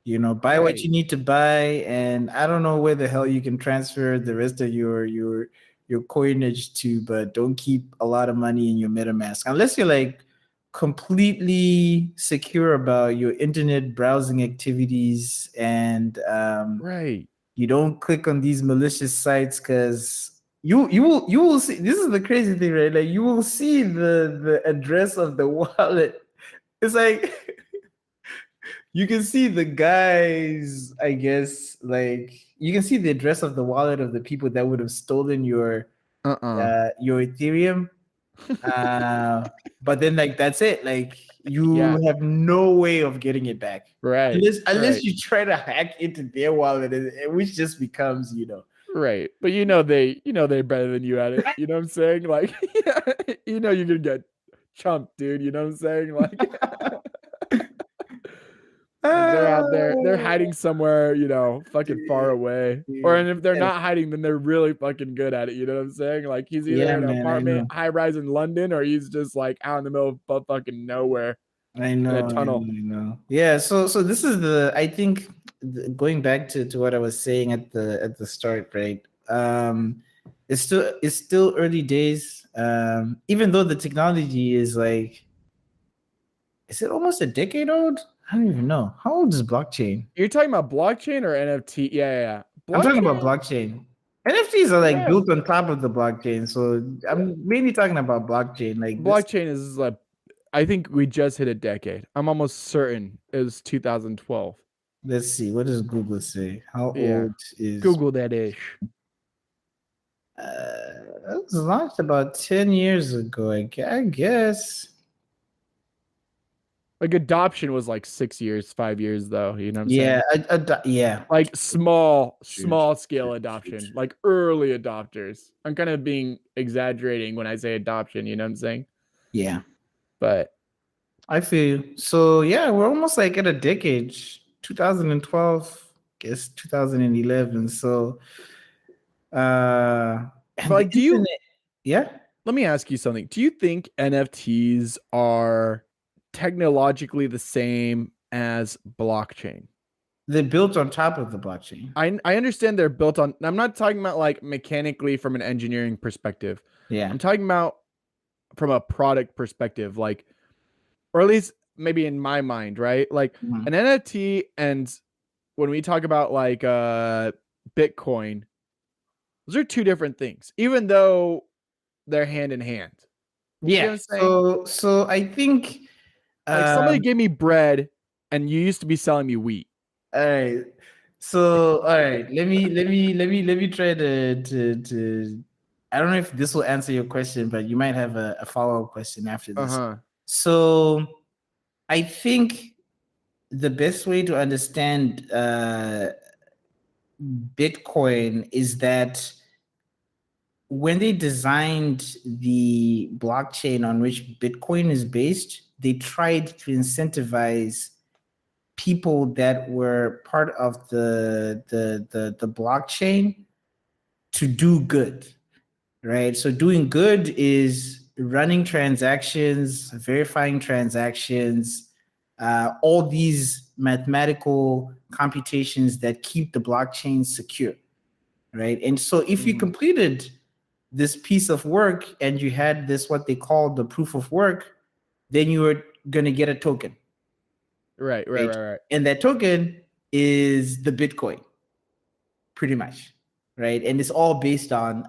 S3: Buy what
S1: Right.
S3: you need to buy, and I don't know where the hell you can transfer the rest of your coinage to, but don't keep a lot of money in your MetaMask unless you're like completely secure about your internet browsing activities, and
S1: Right.
S3: you don't click on these malicious sites, because you will see. This is the crazy thing, right? Like, you will see the address of the wallet. It's like you can see the guys, I guess, like you can see the address of the wallet of the people that would have stolen
S1: Uh-uh.
S3: your Ethereum. Uh, but then, like, that's it. Like,
S1: Yeah.
S3: you have no way of getting it back
S1: Right.
S3: unless
S1: Right.
S3: you try to hack into their wallet, which just becomes,
S1: Right. But they're better than you at it. You know what I'm saying? Like you're gonna get chumped, dude. You know what I'm saying? Like they're out there, they're hiding somewhere, fucking far
S3: dude,
S1: away. Or
S3: dude.
S1: and if they're
S3: Yeah,
S1: not hiding, then they're really fucking good at it. You know what I'm saying? Like he's either
S3: yeah,
S1: in an
S3: man, I
S1: apartment
S3: know.
S1: high rise in London or he's just like out in the middle of fucking nowhere
S3: I
S1: in a
S3: know, I know,
S1: tunnel.
S3: I know. Yeah, so this is I think, going back to what I was saying at the start, right? It's still early days. Even though the technology is like, is it almost a decade old? I don't even know. How old is blockchain?
S1: You're talking about blockchain or NFT? Yeah, yeah, yeah.
S3: I'm talking about
S1: Blockchain,
S3: blockchain. NFTs are like
S1: yeah.
S3: built on top of the blockchain, so I'm mainly talking about blockchain. Like this,
S1: Blockchain is like, I think we just hit a decade. I'm almost certain it was 2012.
S3: let's see, what does Google say? How
S1: Yeah.
S3: old is
S1: Google that ish.
S3: it was launched about 10 years ago, I guess.
S1: Like adoption was like 6 years, 5 years though. You know what I'm
S3: Yeah,
S1: saying?
S3: yeah.
S1: Like small
S3: Shoot,
S1: scale adoption,
S3: shoot.
S1: like early adopters. I'm kind of being exaggerating when I say adoption, you know what I'm saying?
S3: Yeah,
S1: But
S3: I feel you. So yeah, we're almost like at a decade. 2012, guess 2011. So and the
S1: like
S3: internet, yeah,
S1: let me ask you something. Do you think NFTs are technologically the same as blockchain?
S3: they're built on top of the blockchain.
S1: I understand they're built on, I'm not talking about like mechanically from an engineering perspective.
S3: Yeah.
S1: I'm talking about from a product perspective, like, or at least maybe in my mind, right? Like
S3: Mhm.
S1: an NFT and when we talk about like Bitcoin, those are two different things, even though they're hand in hand. You see what
S3: Yeah.
S1: I'm saying?
S3: So I think
S1: Like somebody
S3: um
S1: gave me bread and you used to be selling me wheat.
S3: all right. So all right, let me try to I don't know if this will answer your question, but you might have a follow-up question after this.
S1: Uh-huh.
S3: So I think the best way to understand Bitcoin is that when they designed the blockchain on which Bitcoin is based, they tried to incentivize people that were part of the blockchain to do good, right? So doing good is running transactions, verifying transactions, all these mathematical computations that keep the blockchain secure, right? And so if you completed this piece of work and you had this, what they call the proof of work, then you were going to get a token,
S1: Right, right,
S3: right?
S1: right, right.
S3: And that token is the Bitcoin, pretty much, right? And it's all based on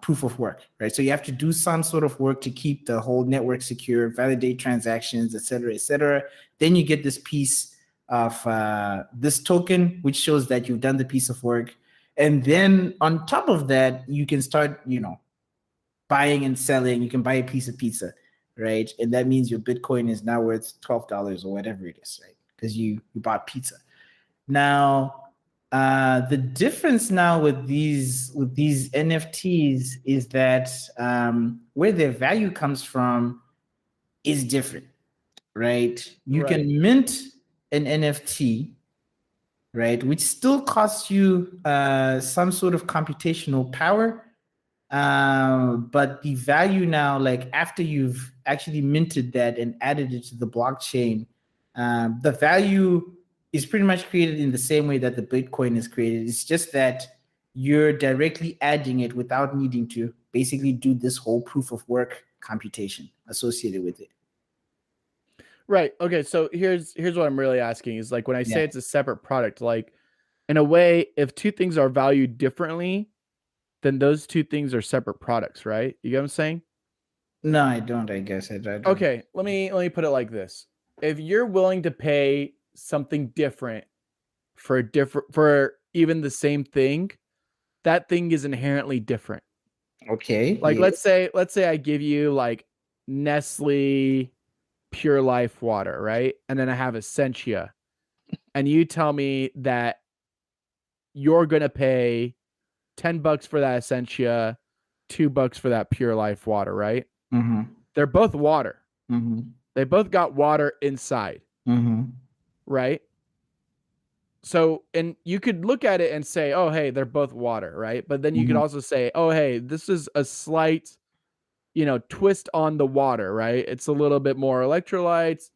S3: proof of work, right? So you have to do some sort of work to keep the whole network secure, validate transactions, et cetera, et cetera. Then you get this piece of this token, which shows that you've done the piece of work. And then on top of that, you can start, buying and selling. You can buy a piece of pizza, right? And that means your Bitcoin is now worth $12 or whatever it is, right? Because you bought pizza. Now, the difference now with these NFTs is that where their value comes from is different, right? You can mint an NFT, right, which still costs you some sort of computational power, but the value now, like after you've actually minted that and added it to the blockchain, the value is pretty much created in the same way that the Bitcoin is created. It's just that you're directly adding it without needing to basically do this whole proof of work computation associated with it.
S1: Right. Okay. So here's what I'm really asking is like when I say it's a separate product, like in a way, if two things are valued differently, then those two things are separate products, right? You get what I'm saying?
S3: No, I don't. I guess I don't.
S1: Okay. Let me put it like this: if you're willing to pay something different for even the same thing, that thing is inherently different.
S3: Okay.
S1: Like let's say I give you like Nestle Pure Life water, right? And then I have Essentia. And you tell me that you're going to pay $10 for that Essentia, $2 for that Pure Life water, right?
S3: Mm-hmm.
S1: They're both water.
S3: Mm-hmm.
S1: They both got water inside, right? So, and you could look at it and say, oh, hey, they're both water, right? But then you could also say, oh, hey, this is a slight, twist on the water, right? It's a little bit more electrolytes.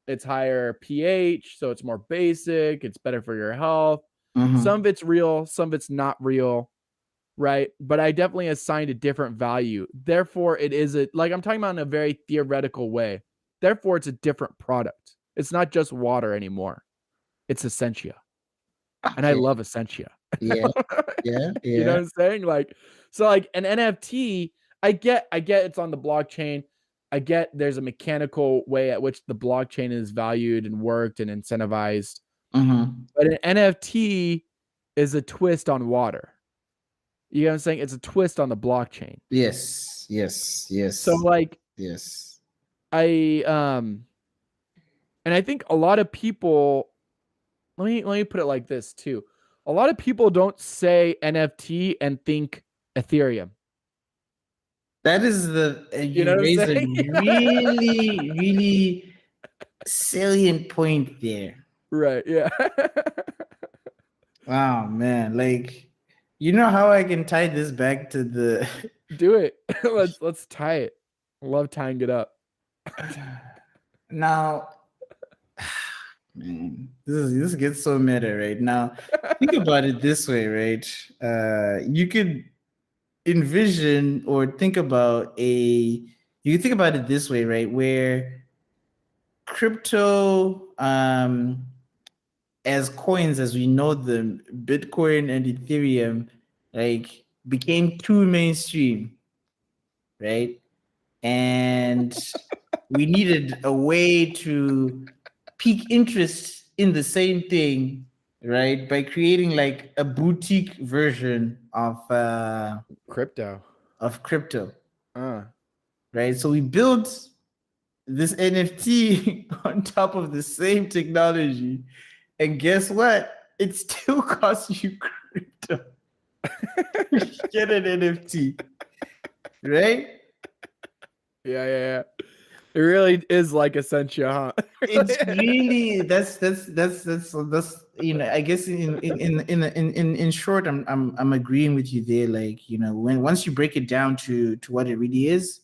S1: It's higher pH, so it's more basic. It's better for your health. Some of it's real, some of it's not real, right? But I definitely assigned a different value. Therefore, it is like I'm talking about in a very theoretical way. Therefore, it's a different product. It's not just water anymore. It's Essentia. And I love Essentia.
S3: Yeah.
S1: You know what I'm saying? Like, so like an NFT, I get it's on the blockchain. I get there's a mechanical way at which the blockchain is valued and worked and incentivized. But an NFT is a twist on water. You know what I'm saying? It's a twist on the blockchain.
S3: Yes.
S1: So like, and I think a lot of people, let me put it like this too. A lot of people don't say NFT and think Ethereum.
S3: That is you raise a really, really salient point there.
S1: Right. Yeah.
S3: Wow, man. Like, you know how I can tie this back to the
S1: Do it. Let's tie it. I love tying it up.
S3: Now, man, this gets so meta right now. Think about it this way, right? You could envision or think about you can think about it this way, right? Where crypto, as coins as we know them, Bitcoin and Ethereum, like became too mainstream, right? And we needed a way to pique interest in the same thing, right? By creating like a boutique version of
S1: Crypto.
S3: Right? So we built this NFT on top of the same technology. And guess what? It still costs you crypto. Get an NFT. Right?
S1: Yeah. It really is like Essentia, huh?
S3: It's really that's I guess in short, I'm agreeing with you there. Like, when once you break it down to what it really is,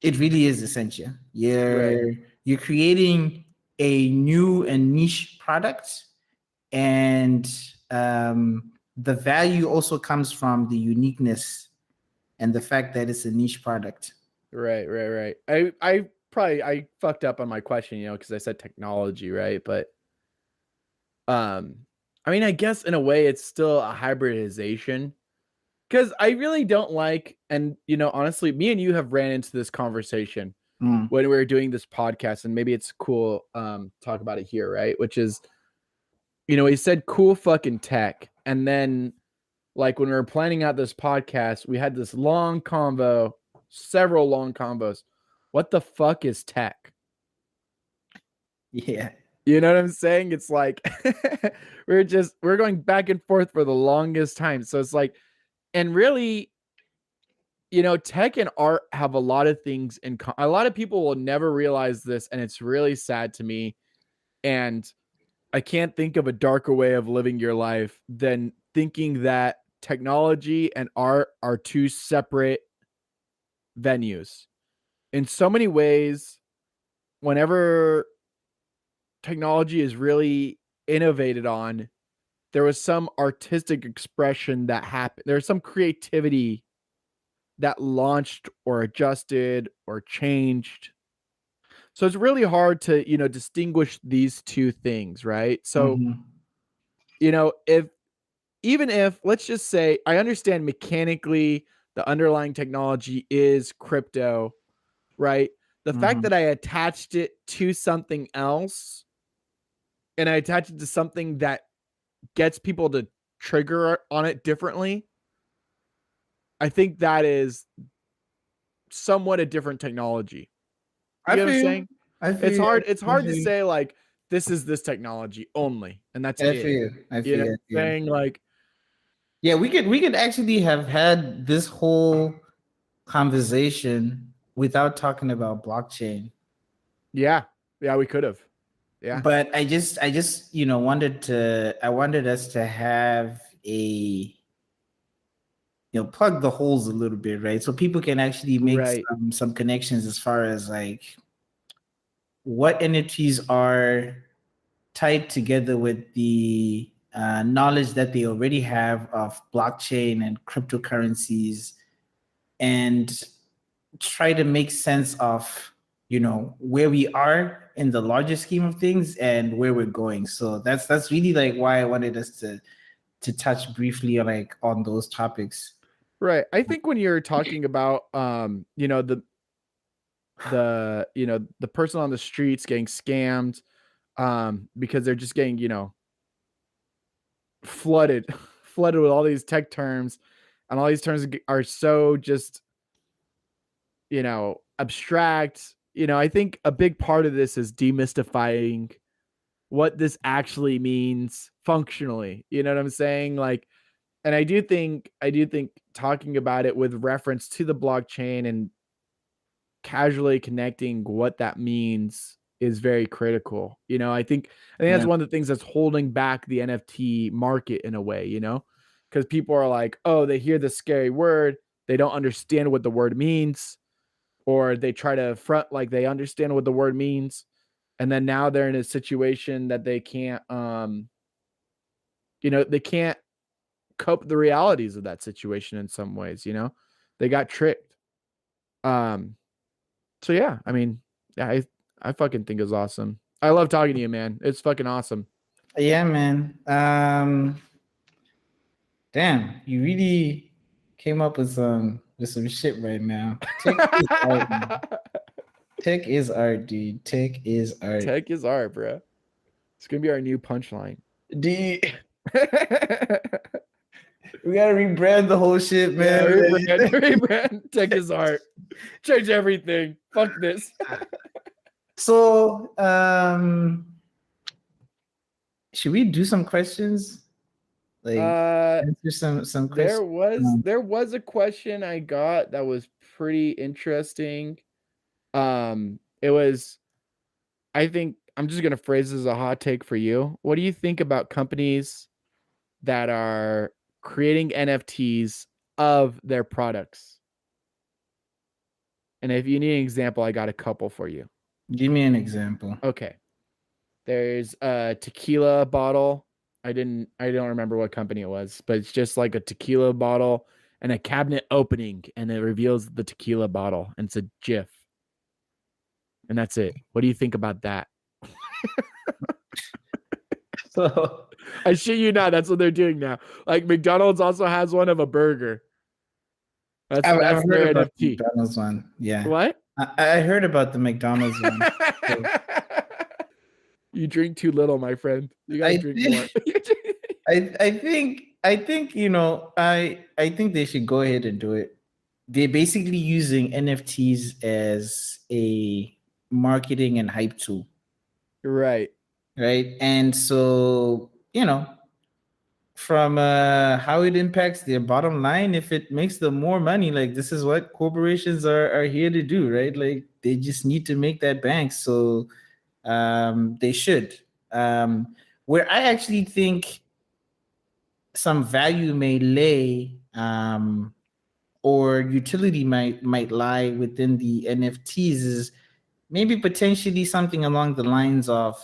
S3: it really is Essentia. You're creating a new and niche product, and the value also comes from the uniqueness and the fact that it's a niche product.
S1: Right. I fucked up on my question, because I said technology, right? But I mean, I guess in a way it's still a hybridization, because I really don't like, and honestly, me and you have ran into this conversation.
S3: Mm.
S1: when we were doing this podcast, and maybe it's cool talk about it here, right? Which is, he said cool fucking tech, and then like when we were planning out this podcast, we had this long convo, several long combos. What the fuck is tech?
S3: Yeah.
S1: You know what I'm saying? It's like we're going back and forth for the longest time. So it's like, and really, tech and art have a lot of things in a lot of people will never realize this, and it's really sad to me. And I can't think of a darker way of living your life than thinking that technology and art are two separate venues. In so many ways, whenever technology is really innovated on, there was some artistic expression that happened. There's some creativity that launched or adjusted or changed. So it's really hard to, distinguish these two things, right? So, if let's just say I understand mechanically the underlying technology is crypto, right? The fact that I attached it to something else and I attach it to something that gets people to trigger on it differently, I think that is somewhat a different technology. You know what I'm saying? It's hard to say like this is this technology only, and that's it. You know what I'm saying? Like,
S3: yeah, we could actually have had this whole conversation without talking about blockchain.
S1: yeah, we could have. Yeah.
S3: But I just wanted us to have a plug the holes a little bit, right? So people can actually make some connections as far as like what NFTs are tied together with the knowledge that they already have of blockchain and cryptocurrencies, and try to make sense of where we are in the larger scheme of things and where we're going. So that's really like why I wanted us to touch briefly on those topics.
S1: Right. I think when you're talking about the person on the streets getting scammed because they're just getting, flooded with all these tech terms, and all these terms are so just abstract. I think a big part of this is demystifying what this actually means functionally. You know what I'm saying? Like, and I do think talking about it with reference to the blockchain and casually connecting what that means is very critical. I think that's one of the things that's holding back the NFT market in a way, because people are like, oh, they hear the scary word, they don't understand what the word means, or they try to front like they understand what the word means, and then now they're in a situation that they can't they can't cope with the realities of that situation in some ways. They got tricked. So yeah, I mean, I fucking think it's awesome. I love talking to you, man. It's fucking awesome.
S3: Yeah, man. Damn, you really came up with some shit right now. Tech is art, dude. Tech is art.
S1: Tech is art, bro. It's gonna be our new punchline.
S3: We gotta rebrand the whole shit, man.
S1: Yeah, rebrand. Tech is art. Change everything. Fuck this.
S3: So, should we do some questions? Like, answer some questions.
S1: There was a question I got that was pretty interesting. It was, I think I'm just gonna phrase this as a hot take for you. What do you think about companies that are creating NFTs of their products? And if you need an example, I got a couple for you.
S3: Give me an example.
S1: Okay. There's a tequila bottle. I don't remember what company it was, but it's just like a tequila bottle and a cabinet opening, and it reveals the tequila bottle, and it's a GIF. And that's it. What do you think about that?
S3: So
S1: I shit you not, that's what they're doing now. Like McDonald's also has one of a burger. That's
S3: I've
S1: their
S3: heard about
S1: NFT.
S3: McDonald's one. Yeah.
S1: What?
S3: I heard about the McDonald's one. So
S1: You drink too little, my friend. You gotta
S3: I
S1: drink more.
S3: think, I think I think they should go ahead and do it. They're basically using NFTs as a marketing and hype tool,
S1: Right.
S3: right? And so, from how it impacts their bottom line, if it makes them more money, like this is what corporations are here to do, right? Like they just need to make that bank. So they should. Where I actually think some value may lay, or utility might lie within the NFTs is maybe potentially something along the lines of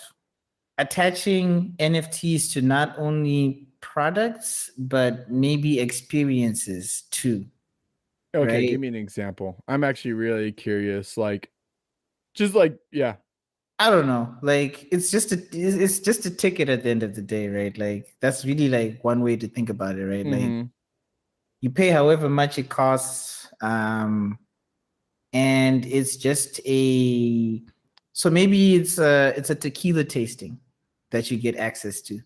S3: attaching NFTs to not only products but maybe experiences too,
S1: Okay,
S3: right?
S1: give me an example. I'm actually really curious. Like, just like, yeah.
S3: I don't know. Like it's just a ticket at the end of the day, right? Like that's really like one way to think about it, right? Like
S1: Mhm.
S3: you pay however much it costs, and it's just a so maybe it's a tequila tasting that you get access to,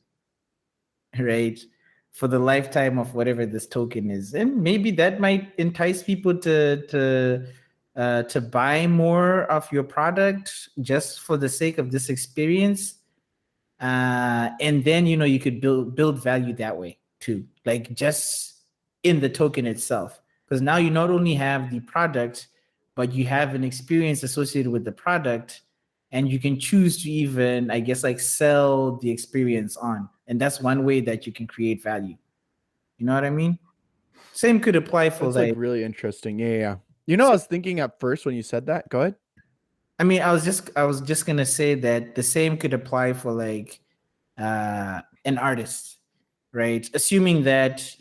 S3: right? For the lifetime of whatever this token is. And maybe that might entice people to buy more of your product just for the sake of this experience. And then you could build value that way too, like just in the token itself. Because now you not only have the product, but you have an experience associated with the product, and you can choose to even, I guess, like sell the experience on. And that's one way that you can create value. You know what I mean? Same could apply for
S1: That's like
S3: like,
S1: really interesting. Yeah, yeah. You know, I was thinking at first when you said that. Go ahead.
S3: I mean, I was just gonna say that the same could apply for like an artist, right? Assuming that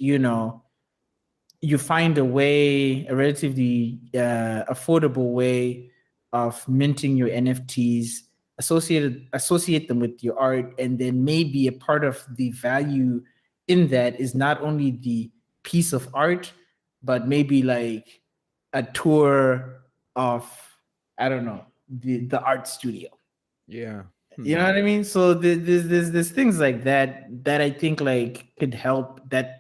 S3: you find a way, a relatively affordable way of minting your NFTs, associate them with your art, and then maybe a part of the value in that is not only the piece of art, but maybe like a tour of, I don't know, the art studio.
S1: Yeah.
S3: You know what I mean? So there's things like that I think like could help, that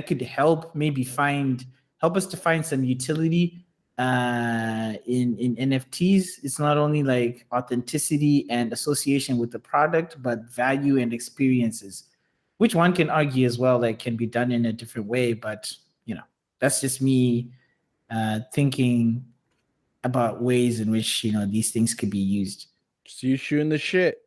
S3: could help maybe help us to find some utility in NFTs. It's not only like authenticity and association with the product, but value and experiences, which one can argue as well like can be done in a different way. But that's just me thinking about ways in which these things could be used.
S1: Just you shooting the shit.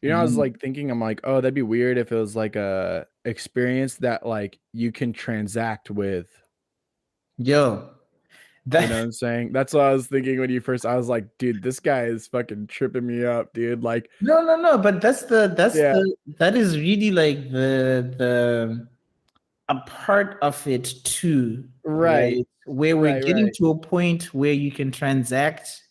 S1: You know, I was like thinking, I'm like, oh, that'd be weird if it was like a experience that like you can transact with.
S3: Yo,
S1: You know what I'm saying? That's what I was thinking when you first. I was like, dude, this guy is fucking tripping me up, dude. Like,
S3: no, but
S1: yeah,
S3: that is really like the a part of it too,
S1: right,
S3: right? Where we're
S1: right,
S3: getting
S1: right,
S3: to a point where you can transact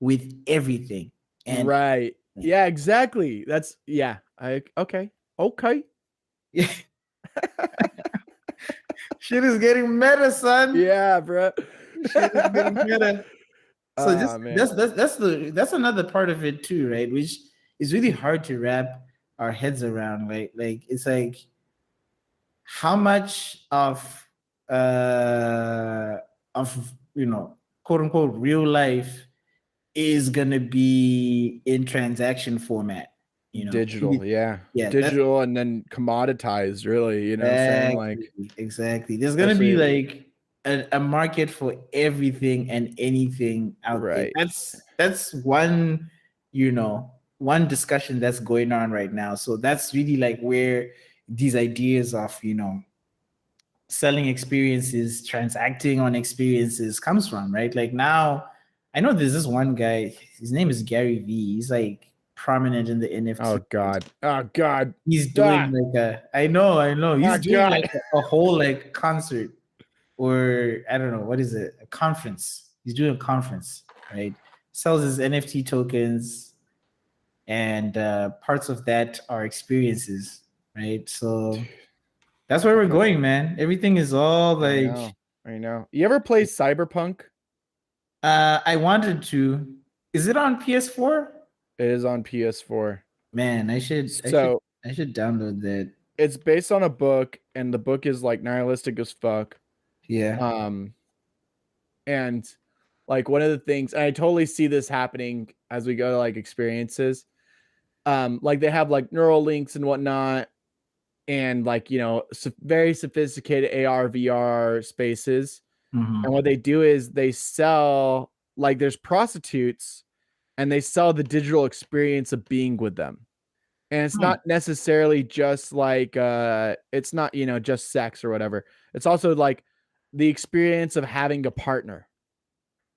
S3: with everything. And
S1: right. Yeah, exactly. That's yeah. Okay, okay.
S3: shit is getting meta, son.
S1: Yeah, bro.
S3: Shit is getting meta. So
S1: Ah,
S3: just
S1: man.
S3: that's another part of it too, right? Which is really hard to wrap our heads around. Like it's like how much of quote unquote real life is gonna be in transaction format.
S1: Digital, yeah.
S3: Yeah, that's
S1: Digital and then commoditized, really, you know what I'm saying? Like,
S3: exactly. There's gonna be
S1: especially
S3: like a market for everything and anything out there.
S1: right.
S3: That's one discussion that's going on right now. So that's really like where these ideas of selling experiences, transacting on experiences comes from, right? Like now, I know there's this one guy. His name is Gary V. He's like prominent in the NFT.
S1: Oh God. Oh God.
S3: He's doing
S1: Ah,
S3: like I know. He's
S1: oh
S3: doing like
S1: God.
S3: a whole like concert, or I don't know, what is it? A conference. He's doing a conference, right? Sells his NFT tokens, and parts of that are experiences, right? So that's where we're going, man. Everything is all
S1: I
S3: like
S1: know. I know. You ever play Cyberpunk?
S3: I wanted to. Is it on PS4?
S1: It is on PS4.
S3: Man,
S1: So
S3: I should download that.
S1: it's based on a book, and the book is like nihilistic as fuck.
S3: Yeah.
S1: Um, and like one of the things, and I totally see this happening as we go to like experiences. Like they have like neural links and whatnot, and like very sophisticated AR VR spaces. And what they do is they sell, like, there's prostitutes, and they sell the digital experience of being with them. And it's not necessarily just like it's not just sex or whatever. It's also like the experience of having a partner,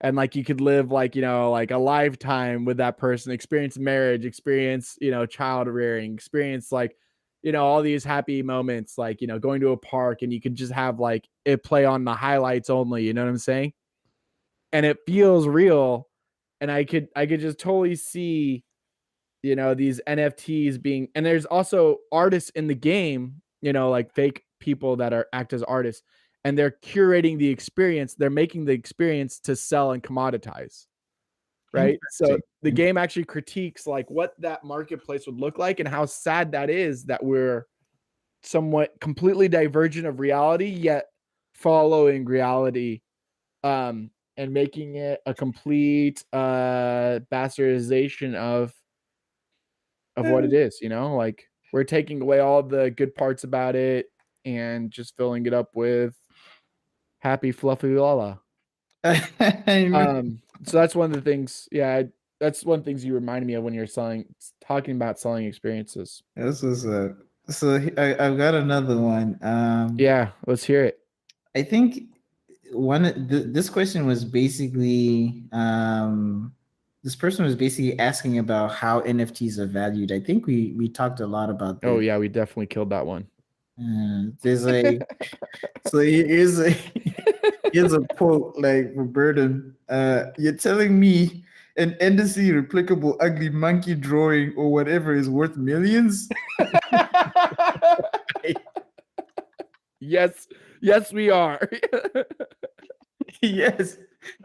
S1: and like you could live like like a lifetime with that person, experience marriage, experience child rearing, experience like all these happy moments, like going to a park, and you could just have like it play on the highlights only, you know what I'm saying? And it feels real. And I could just totally see these NFTs being, and there's also artists in the game, like fake people that are act as artists, and they're curating the experience. They're making the experience to sell and commoditize, right? So
S3: Interesting.
S1: the game actually critiques like what that marketplace would look like, and how sad that is that we're somewhat completely divergent of reality, yet following reality, and making it a complete bastardization of what it is, like we're taking away all the good parts about it and just filling it up with happy fluffy lala. So that's one of the things, that's one of the things you reminded me of when you're talking about selling experiences.
S3: This was so I've got another one.
S1: Yeah, let's hear it.
S3: I think this question was basically this person was basically asking about how NFTs are valued. I think we talked a lot about
S1: Oh
S3: this.
S1: yeah, we definitely killed that one.
S3: There's a so here's a quote like for Burden. You're telling me an endlessly replicable ugly monkey drawing or whatever is worth millions?
S1: Yes, we are.
S3: Yes,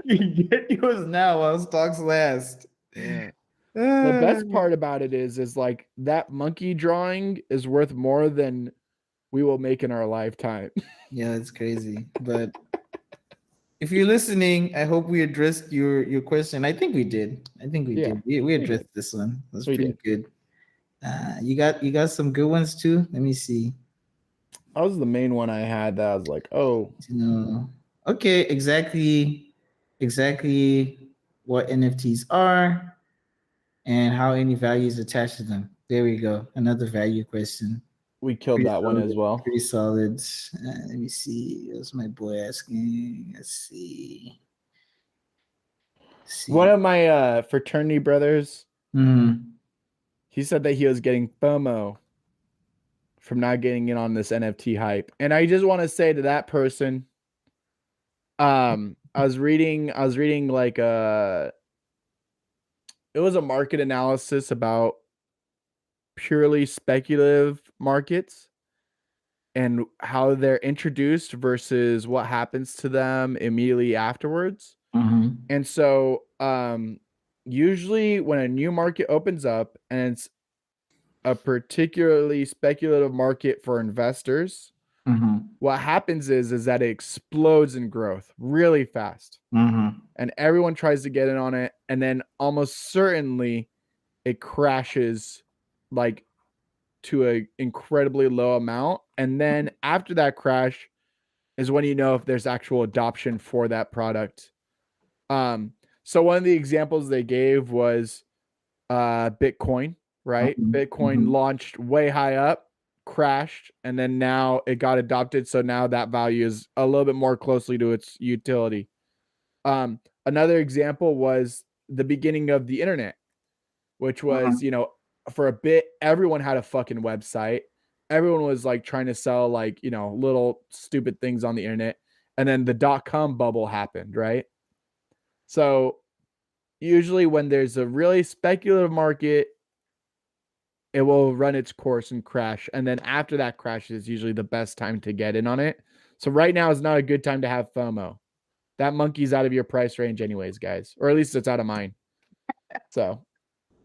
S3: you get yours now while stocks last.
S1: Yeah. The best part about it is like that monkey drawing is worth more than we will make in our lifetime.
S3: Yeah, it's crazy. But if you're listening, I hope we addressed your question. I think we did. I think we
S1: Yeah,
S3: did. We
S1: did.
S3: addressed this one. That's
S1: We
S3: pretty
S1: did.
S3: good. You got some good ones too. Let me see.
S1: That was the main one I had that I was like, oh,
S3: Okay, exactly what NFTs are and how any value is attached to them. There we go. Another value question.
S1: we killed
S3: Pretty
S1: that one
S3: solid.
S1: as well.
S3: Pretty solid. Let me see. What's my boy asking? Let's see.
S1: One of my fraternity brothers,
S3: Hmm.
S1: he said that he was getting FOMO from not getting in on this NFT hype. And I just want to say to that person, I was reading like it was a market analysis about purely speculative markets and how they're introduced versus what happens to them immediately afterwards. And so usually when a new market opens up and it's a particularly speculative market for investors, what happens is that it explodes in growth really fast. And everyone tries to get in on it, and then almost certainly it crashes like to an incredibly low amount. And then after that crash is when you know if there's actual adoption for that product. So one of the examples they gave was Bitcoin, right? Bitcoin launched way high up, crashed, and then now it got adopted. So now that value is a little bit more closely to its utility. Another example was the beginning of the internet, which was, for a bit, everyone had a fucking website. Everyone was like trying to sell like, little stupid things on the internet. And then the .com bubble happened, right? So usually when there's a really speculative market, it will run its course and crash. And then after that crash is usually the best time to get in on it. So right now is not a good time to have FOMO. that monkey's out of your price range anyways, guys, or at least it's out of mine. So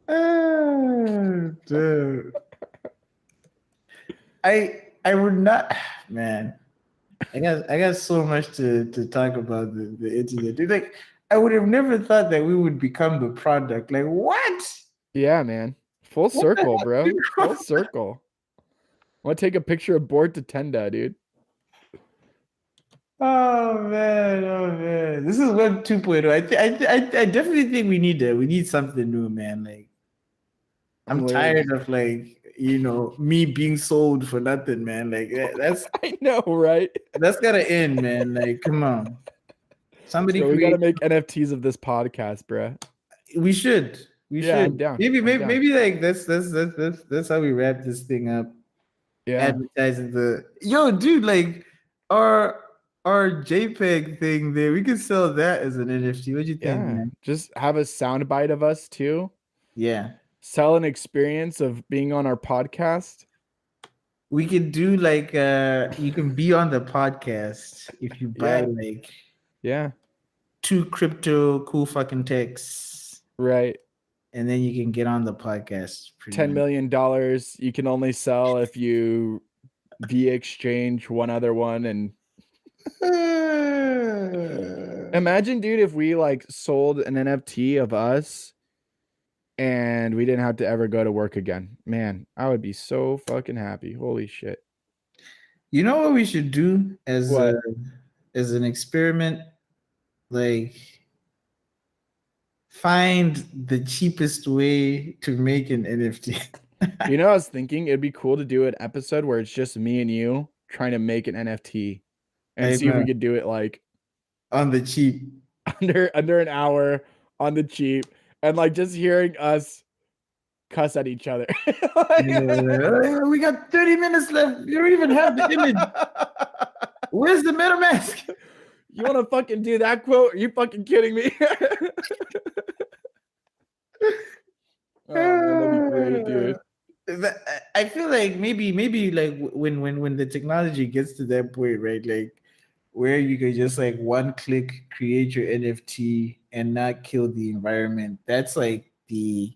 S3: Oh, dude. I would not, man. I got so much to talk about the internet. Dude, like, I would have never thought that we would become the product. Like, what?
S1: yeah, man. Full
S3: What the
S1: circle,
S3: heck,
S1: bro.
S3: dude?
S1: Full circle. I want to take a picture of board Tatenda, dude.
S3: Oh man. This is Web 2.0. I definitely think we need something new, man. Like, I'm tired of, like, me being sold for nothing, man. Like, that's
S1: I know, right?
S3: that's gotta end, man. Like, come on. Somebody
S1: So we
S3: create.
S1: gotta make NFTs of this podcast, bro.
S3: We should. We
S1: Yeah,
S3: should.
S1: I'm down.
S3: Maybe
S1: I'm down.
S3: maybe like that's how we wrap this thing up.
S1: Yeah.
S3: Advertising dude, like our JPEG thing there. We could sell that as an NFT. What do you think,
S1: Yeah.
S3: man?
S1: Just have a soundbite of us too.
S3: Yeah.
S1: Sell an experience of being on our podcast.
S3: We could do like you can be on the podcast if you buy like 2 crypto cool fucking techs.
S1: Right.
S3: And then you can get on the podcast.
S1: $10 million you can only sell if you exchange one other one. And imagine, dude, if we like sold an NFT of us and we didn't have to ever go to work again. Man, I would be so fucking happy. Holy shit.
S3: You know what we should do as an experiment? Like, find the cheapest way to make an NFT.
S1: You know, I was thinking it'd be cool to do an episode where it's just me and you trying to make an NFT and see if we could do it like
S3: on the cheap,
S1: under an hour on the cheap, and like just hearing us cuss at each other.
S3: We got 30 minutes left. You don't even have the image. Where's the MetaMask?
S1: You want to fucking do that quote? Are you fucking kidding me? Oh, man, that'd be great, dude.
S3: I feel like maybe like when the technology gets to that point, right? Like where you could just like one click create your NFT and not kill the environment. That's like the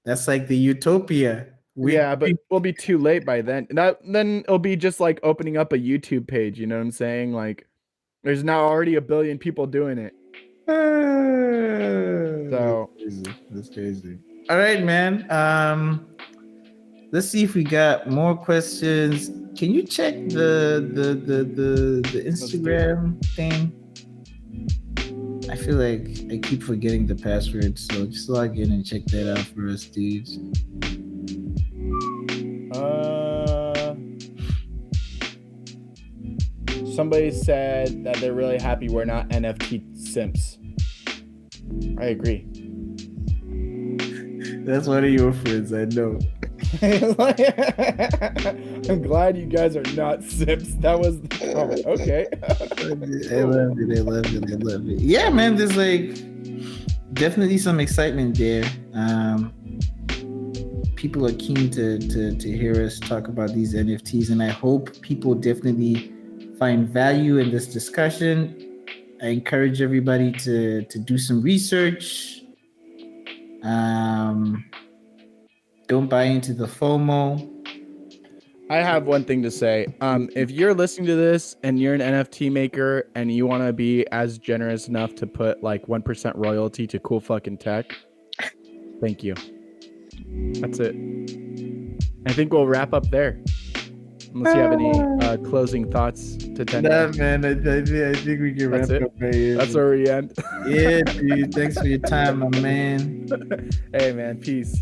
S3: utopia.
S1: But we'll be too late by then. Then it'll be just like opening up a YouTube page. You know what I'm saying? Like, there's now already 1 billion people doing it. So
S3: that's crazy. All right, man. Let's see if we got more questions. Can you check the Instagram thing? I feel like I keep forgetting the password, so just log in and check that out for us, dudes.
S1: Somebody said that they're really happy we're not NFT simps. I agree.
S3: That's one of your friends, I know.
S1: I'm glad you guys are not simps. That was okay.
S3: I love it. Yeah, man, there's like definitely some excitement there. People are keen to hear us talk about these NFTs, and I hope people definitely find value in this discussion. I encourage everybody to do some research. Don't buy into the FOMO.
S1: I have one thing to say. If you're listening to this and you're an NFT maker and you want to be as generous enough to put like 1% royalty to Cool Fucking Tech, thank you. That's it. I think we'll wrap up there. Unless you have any closing thoughts to tend to.
S3: Nah, man, I think we can wrap it up right here.
S1: That's where we end.
S3: Yeah, dude. Thanks for your time, my man.
S1: Hey, man. Peace.